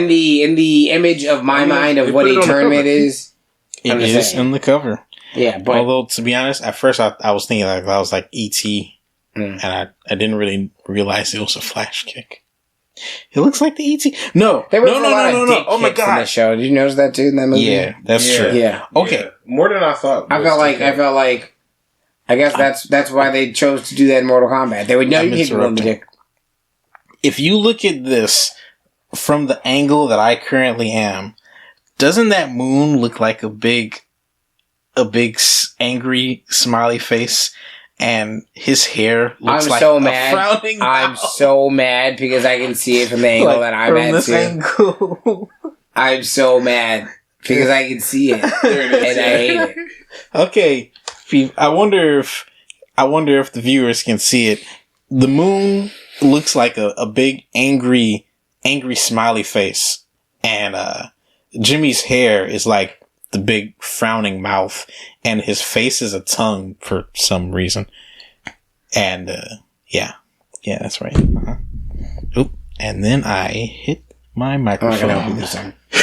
the image of my mind of what a tournament is. It is in the cover. Yeah, but although to be honest, at first I was thinking I was like E.T. And I didn't really realize it was a flash kick. It looks like the E.T. No. Oh my god! In the show. Did you notice that too in that movie? Yeah, that's true. Yeah. Okay. Yeah. More than I thought. I felt like. I guess that's why they chose to do that in Mortal Kombat. They would know you hit people in the dick. If you look at this from the angle that I currently am, doesn't that moon look like a big angry smiley face? And his hair looks like a frowning mouth. I'm so mad because I can see it from the angle that I'm at too. I'm so mad because I can see it. There it is. And I hate it. Okay. I wonder if the viewers can see it. The moon looks like a big angry smiley face. And Jimmy's hair is like the big frowning mouth, and his face is a tongue for some reason. And, yeah, that's right. Oop. And then I hit my microphone.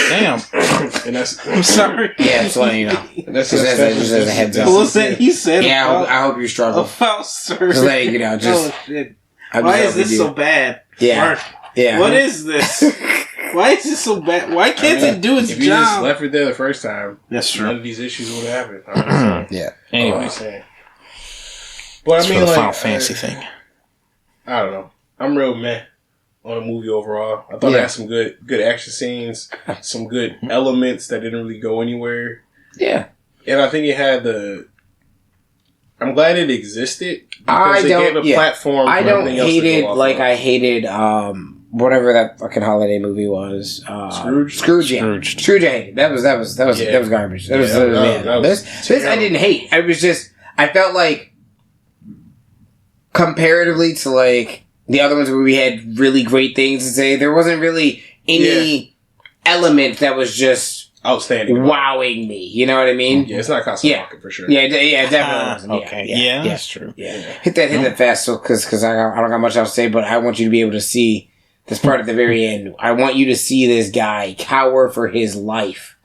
Damn. I'm sorry. Yeah, just letting you know. Just as a heads up. What was that he said? Yeah, I hope you struggle. About surgery. Just letting you know. Just, why is this so bad? Yeah. Yeah. What is this? Why is this so bad? Why can't it do its job? If you just left it there the first time, that's true. None of these issues would have happened. Yeah. Anyway. But I mean, the Final Fantasy thing. I don't know. I'm real meh on the movie overall. I thought it had some good action scenes, some good elements that didn't really go anywhere. Yeah. And I think it had I'm glad it existed because it gave a platform. I don't hate it like I hated whatever that fucking holiday movie was. Scrooge. Yeah. That was garbage. This I didn't hate. I was just I felt like comparatively to like the other ones where we had really great things to say, there wasn't really any element that was just outstanding, wowing me. You know what I mean? Yeah, it's not Casablanca for sure. Yeah, definitely wasn't. Okay, yeah, that's true. Yeah. Hit that fast, so because I don't got much else to say, but I want you to be able to see this part at the very end. I want you to see this guy cower for his life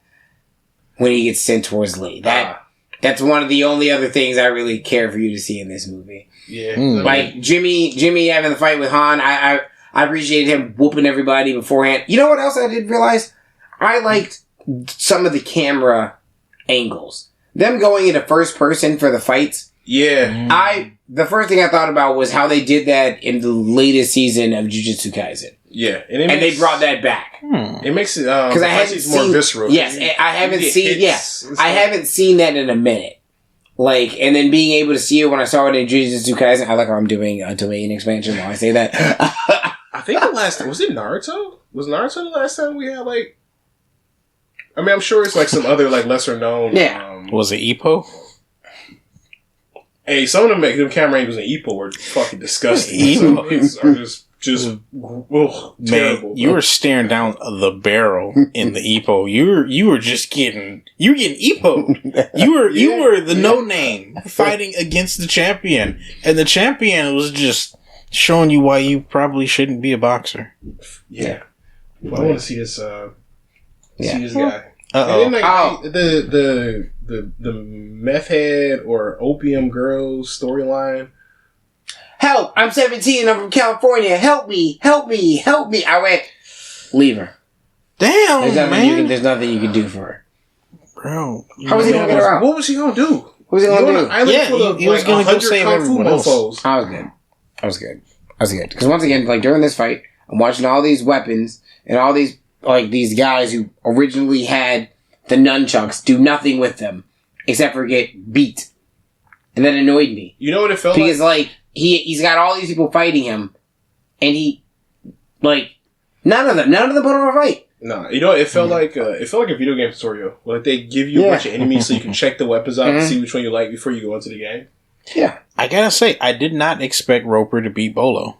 when he gets sent towards Lee. That's one of the only other things I really care for you to see in this movie. Yeah. Like Jimmy having the fight with Han, I appreciated him whooping everybody beforehand. You know what else I did realize? I liked some of the camera angles. Them going into first person for the fights. Yeah. The first thing I thought about was how they did that in the latest season of Jujutsu Kaisen. Yeah. And they brought that back. It makes it because I haven't seen more visceral. Yes, I haven't seen I haven't seen that in a minute. Like, and then being able to see it when I saw it in Jujutsu Kaisen, I like how I'm doing a domain expansion while I say that. I think the last time was it Naruto? Was Naruto the last time we had like? I mean, I'm sure it's like some other like lesser known. Yeah. Was it Ippo? Hey, some of them camera angles in Ippo were fucking disgusting. Some of these are just terrible. You were staring down the barrel in the Ippo. You were just getting Ippo. You were the no name fighting against the champion, and the champion was just showing you why you probably shouldn't be a boxer. Yeah. Well, I want to see this. See this guy. Uh-oh. And then the meth head or opium girls storyline. Help! I'm 17. I'm from California. Help me! Help me! Help me! I went. Leave her. Damn, there's nothing you can do for her, bro. How was he gonna get her out? What was he gonna do? What was he gonna do? He was gonna go save everyone else. I was good. Because once again, like during this fight, I'm watching all these weapons and all these these guys who originally had the nunchucks do nothing with them except for get beat, and that annoyed me. You know what it felt like? Because he's got all these people fighting him, and he None of them put on a fight. No, you know, it felt like a video game tutorial. Like they give you a bunch of enemies so you can check the weapons out and see which one you like before you go into the game. Yeah. I gotta say, I did not expect Roper to beat Bolo.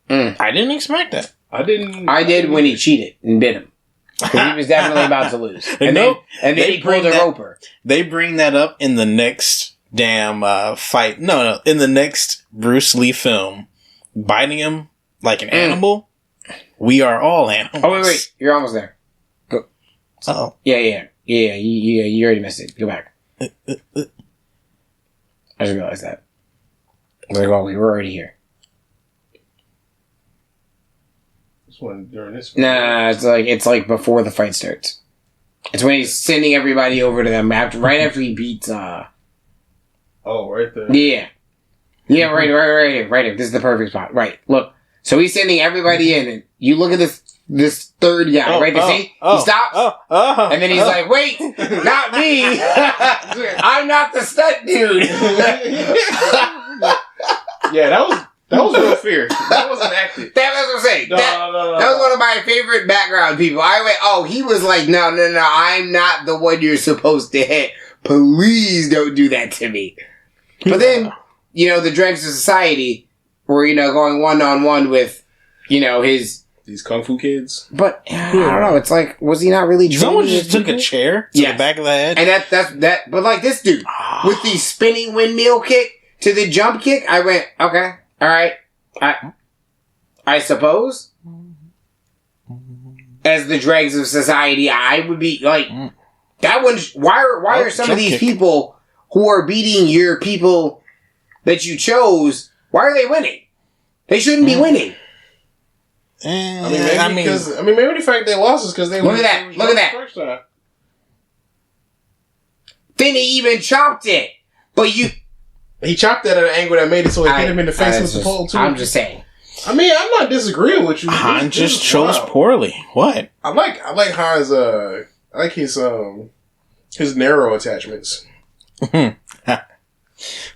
I didn't expect that. I did when he cheated and bit him. Because he was definitely about to lose. And then he pulled a Roper. They bring that up in the next damn fight. No, in the next Bruce Lee film. Biting him like an animal. We are all animals. Oh, wait. You're almost there. Go. Uh-oh. Yeah. You already missed it. Go back. I just realized that. I was like, well, we were already here. This one during this. Nah, it's like before the fight starts. It's when he's sending everybody over to them right after he beats. Oh, right there. Yeah, right here. This is the perfect spot. Right, look. So he's sending everybody in, and you look at this third guy right there. See, he stops, and then he's like, "Wait, not me! I'm not the stunt dude." Yeah, that was real fear. That wasn't acted. That was what I'm saying. No. That was one of my favorite background people. I went, "Oh, he was like, no, I'm not the one you're supposed to hit. Please don't do that to me." But then, the dregs of society were, going one-on-one with, these kung fu kids. But, I don't know, it's like, was he not really someone just took a chair to the back of the head? And that, but like this dude, with the spinning windmill kick to the jump kick, I went, okay, alright, I suppose, as the dregs of society, I would be like, that one, why are some of these people who are beating your people that you chose, why are they winning? They shouldn't be winning. Maybe the fact they lost is because they look at that. First time. Then he even chopped it, but he chopped it at an angle that made it so it hit him in the face with the pole too. I'm just saying. I mean, I'm not disagreeing with you. Han just chose poorly. What? I like Han's I like his narrow attachments.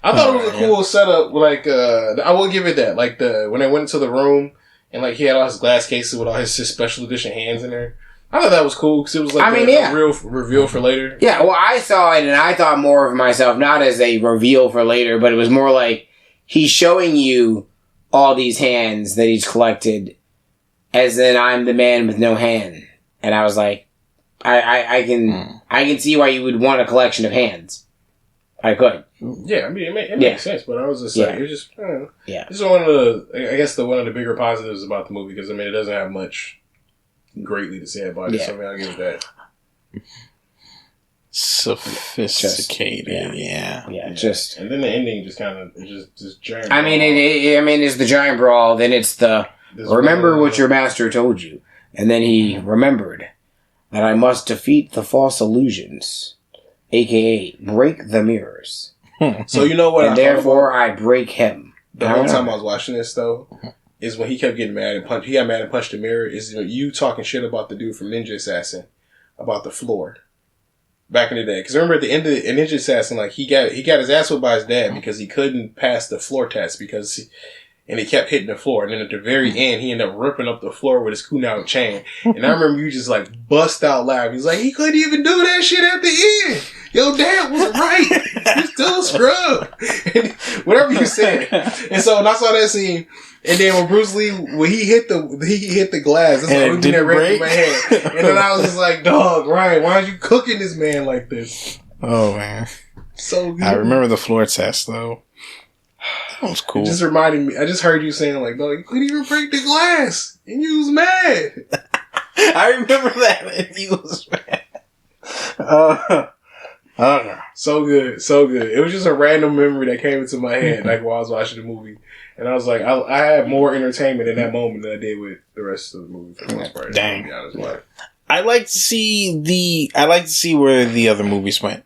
I thought it was a cool setup. Like, I will give it that. Like when I went into the room and like he had all his glass cases with all his special edition hands in there. I thought that was cool because it was like a real reveal for later. Yeah, well, I saw it and I thought more of myself not as a reveal for later, but it was more like he's showing you all these hands that he's collected, as in I'm the man with no hand. And I was like, I can see why you would want a collection of hands. I could. Yeah, I mean, it makes sense, but I was just like, it was just, I don't know. Yeah. This is one of the bigger positives about the movie, because, I mean, it doesn't have much greatly to say about it, so I mean, I'll give it that. Sophisticated, yeah. And then the ending just kind of, just giant brawl. I mean, it's the giant brawl, then it's remember what your master told you, and then he remembered that I must defeat the false illusions, aka break the mirrors. So you know what? And therefore I break him. The whole time I was watching this, though, is when he kept getting mad and punched. He got mad and punched the mirror. Is you talking shit about the dude from Ninja Assassin about the floor back in the day? Because remember at the end of Ninja Assassin, like he got his ass whipped by his dad because he couldn't pass the floor test and he kept hitting the floor. And then at the very end, he ended up ripping up the floor with his kunai chain. And I remember you just like bust out loud. He's like, he couldn't even do that shit at the end. Your dad was right. He's still a scrub. And whatever you said. And so when I saw that scene, and then when Bruce Lee, when he hit the glass, that's the only thing that ran through my head. And then I was just like, dog, Ryan, why are you cooking this man like this? Oh, man. So good. I remember the floor test, though. That was cool. It just reminded me, I just heard you saying, like, no, you couldn't even break the glass. And you was mad. I remember that. And you was mad. So good. It was just a random memory that came into my head, like while I was watching the movie. And I was like, I had more entertainment in that moment than I did with the rest of the movie for the most part. Dang. To be honest with you. I like to see where the other movies went.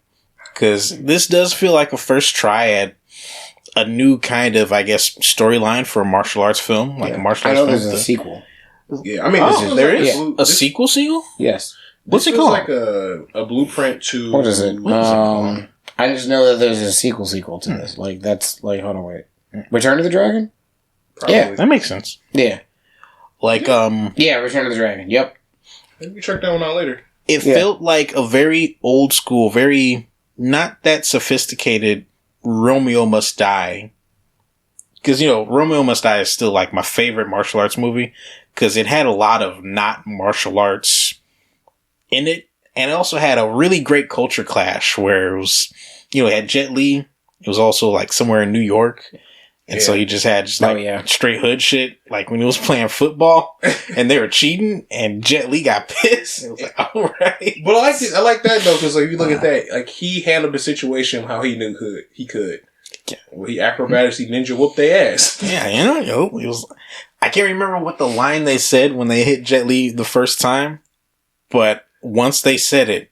Because this does feel like a first try at a new kind of, I guess, storyline for a martial arts film. Like a martial arts film. I know there's a sequel. Yeah, I mean, there is a sequel? Yes. What's it called? Like a blueprint to... What is it? I just know that there's a sequel to this. Like, that's like, hold on, wait. Return of the Dragon? Probably. Yeah. That makes sense. Yeah. Like, yeah, Return of the Dragon. Yep. Maybe we check that one out later. It felt like a very old school, very not that sophisticated Romeo Must Die. Because, you know, Romeo Must Die is still like my favorite martial arts movie because it had a lot of not martial arts in it. And it also had a really great culture clash where it was, you know, it had Jet Li. It was also like somewhere in New York. And so you just had straight hood shit. Like when he was playing football and they were cheating and Jet Li got pissed. It was like, all right. But I like that though, because like if you look at that, like he handled the situation how he knew he could. Well, he acrobatically ninja whooped their ass. Yeah, you know, it was. I can't remember what the line they said when they hit Jet Li the first time, but once they said it,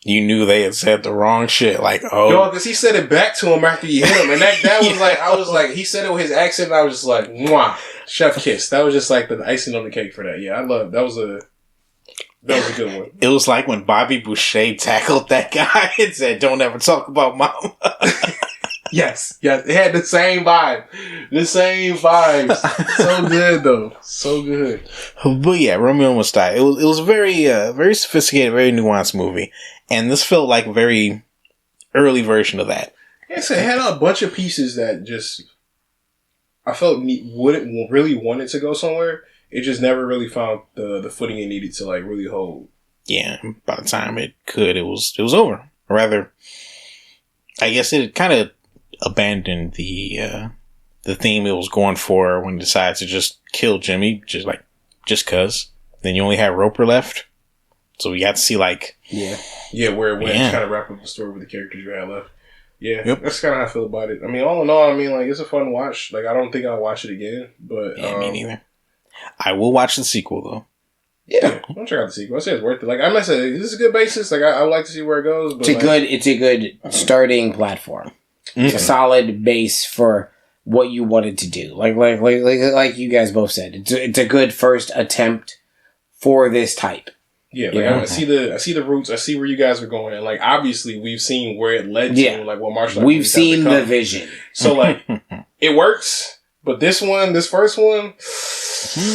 you knew they had said the wrong shit. Like, oh, no, because he said it back to him after he hit him, and that was like, I was like, he said it with his accent, and I was just like, mwah, chef kiss. That was just like the icing on the cake for that. Yeah, I love that was a good one. It was like when Bobby Boucher tackled that guy and said, "Don't ever talk about mama." Yes, it had the same vibe. So good though, so good. But yeah, Romeo Must Die. It was very very sophisticated, very nuanced movie, and this felt like a very early version of that. Yeah, so it had a bunch of pieces that just I felt wouldn't really wanted to go somewhere. It just never really found the footing it needed to like really hold. Yeah, by the time it could, it was over. Or rather, I guess it kind of abandoned the theme it was going for when it decided to just kill Jimmy, just cause. Then you only had Roper left, so we got to see like where it went to kind of wrap up the story with the characters you had left. Yeah, that's kind of how I feel about it. I mean, all in all, I mean, like it's a fun watch. Like I don't think I'll watch it again, but me neither. I will watch the sequel though. Yeah, I'll check out the sequel. I say it's worth it. Like I might say, this is a good basis. Like I would like to see where it goes. But it's a good starting platform. It's a solid base for what you wanted to do. Like you guys both said, it's a good first attempt for this type. Yeah, like I see the roots. I see where you guys are going. And like obviously, we've seen where it led to. Like what martial arts we've seen the vision. So like it works. But this first one,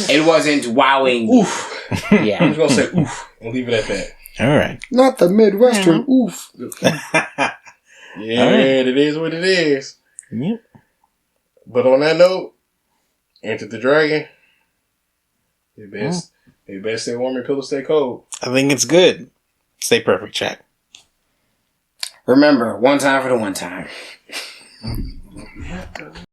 it wasn't wowing. Oof. Yeah, I'm just gonna say oof and leave it at that. All right, not the Midwestern oof. Yeah, right. It is what it is. Yep. But on that note, Enter the Dragon. Your best stay warm and pillow stay cold. I think it's good. Stay perfect, chat. Remember, one time for the one time.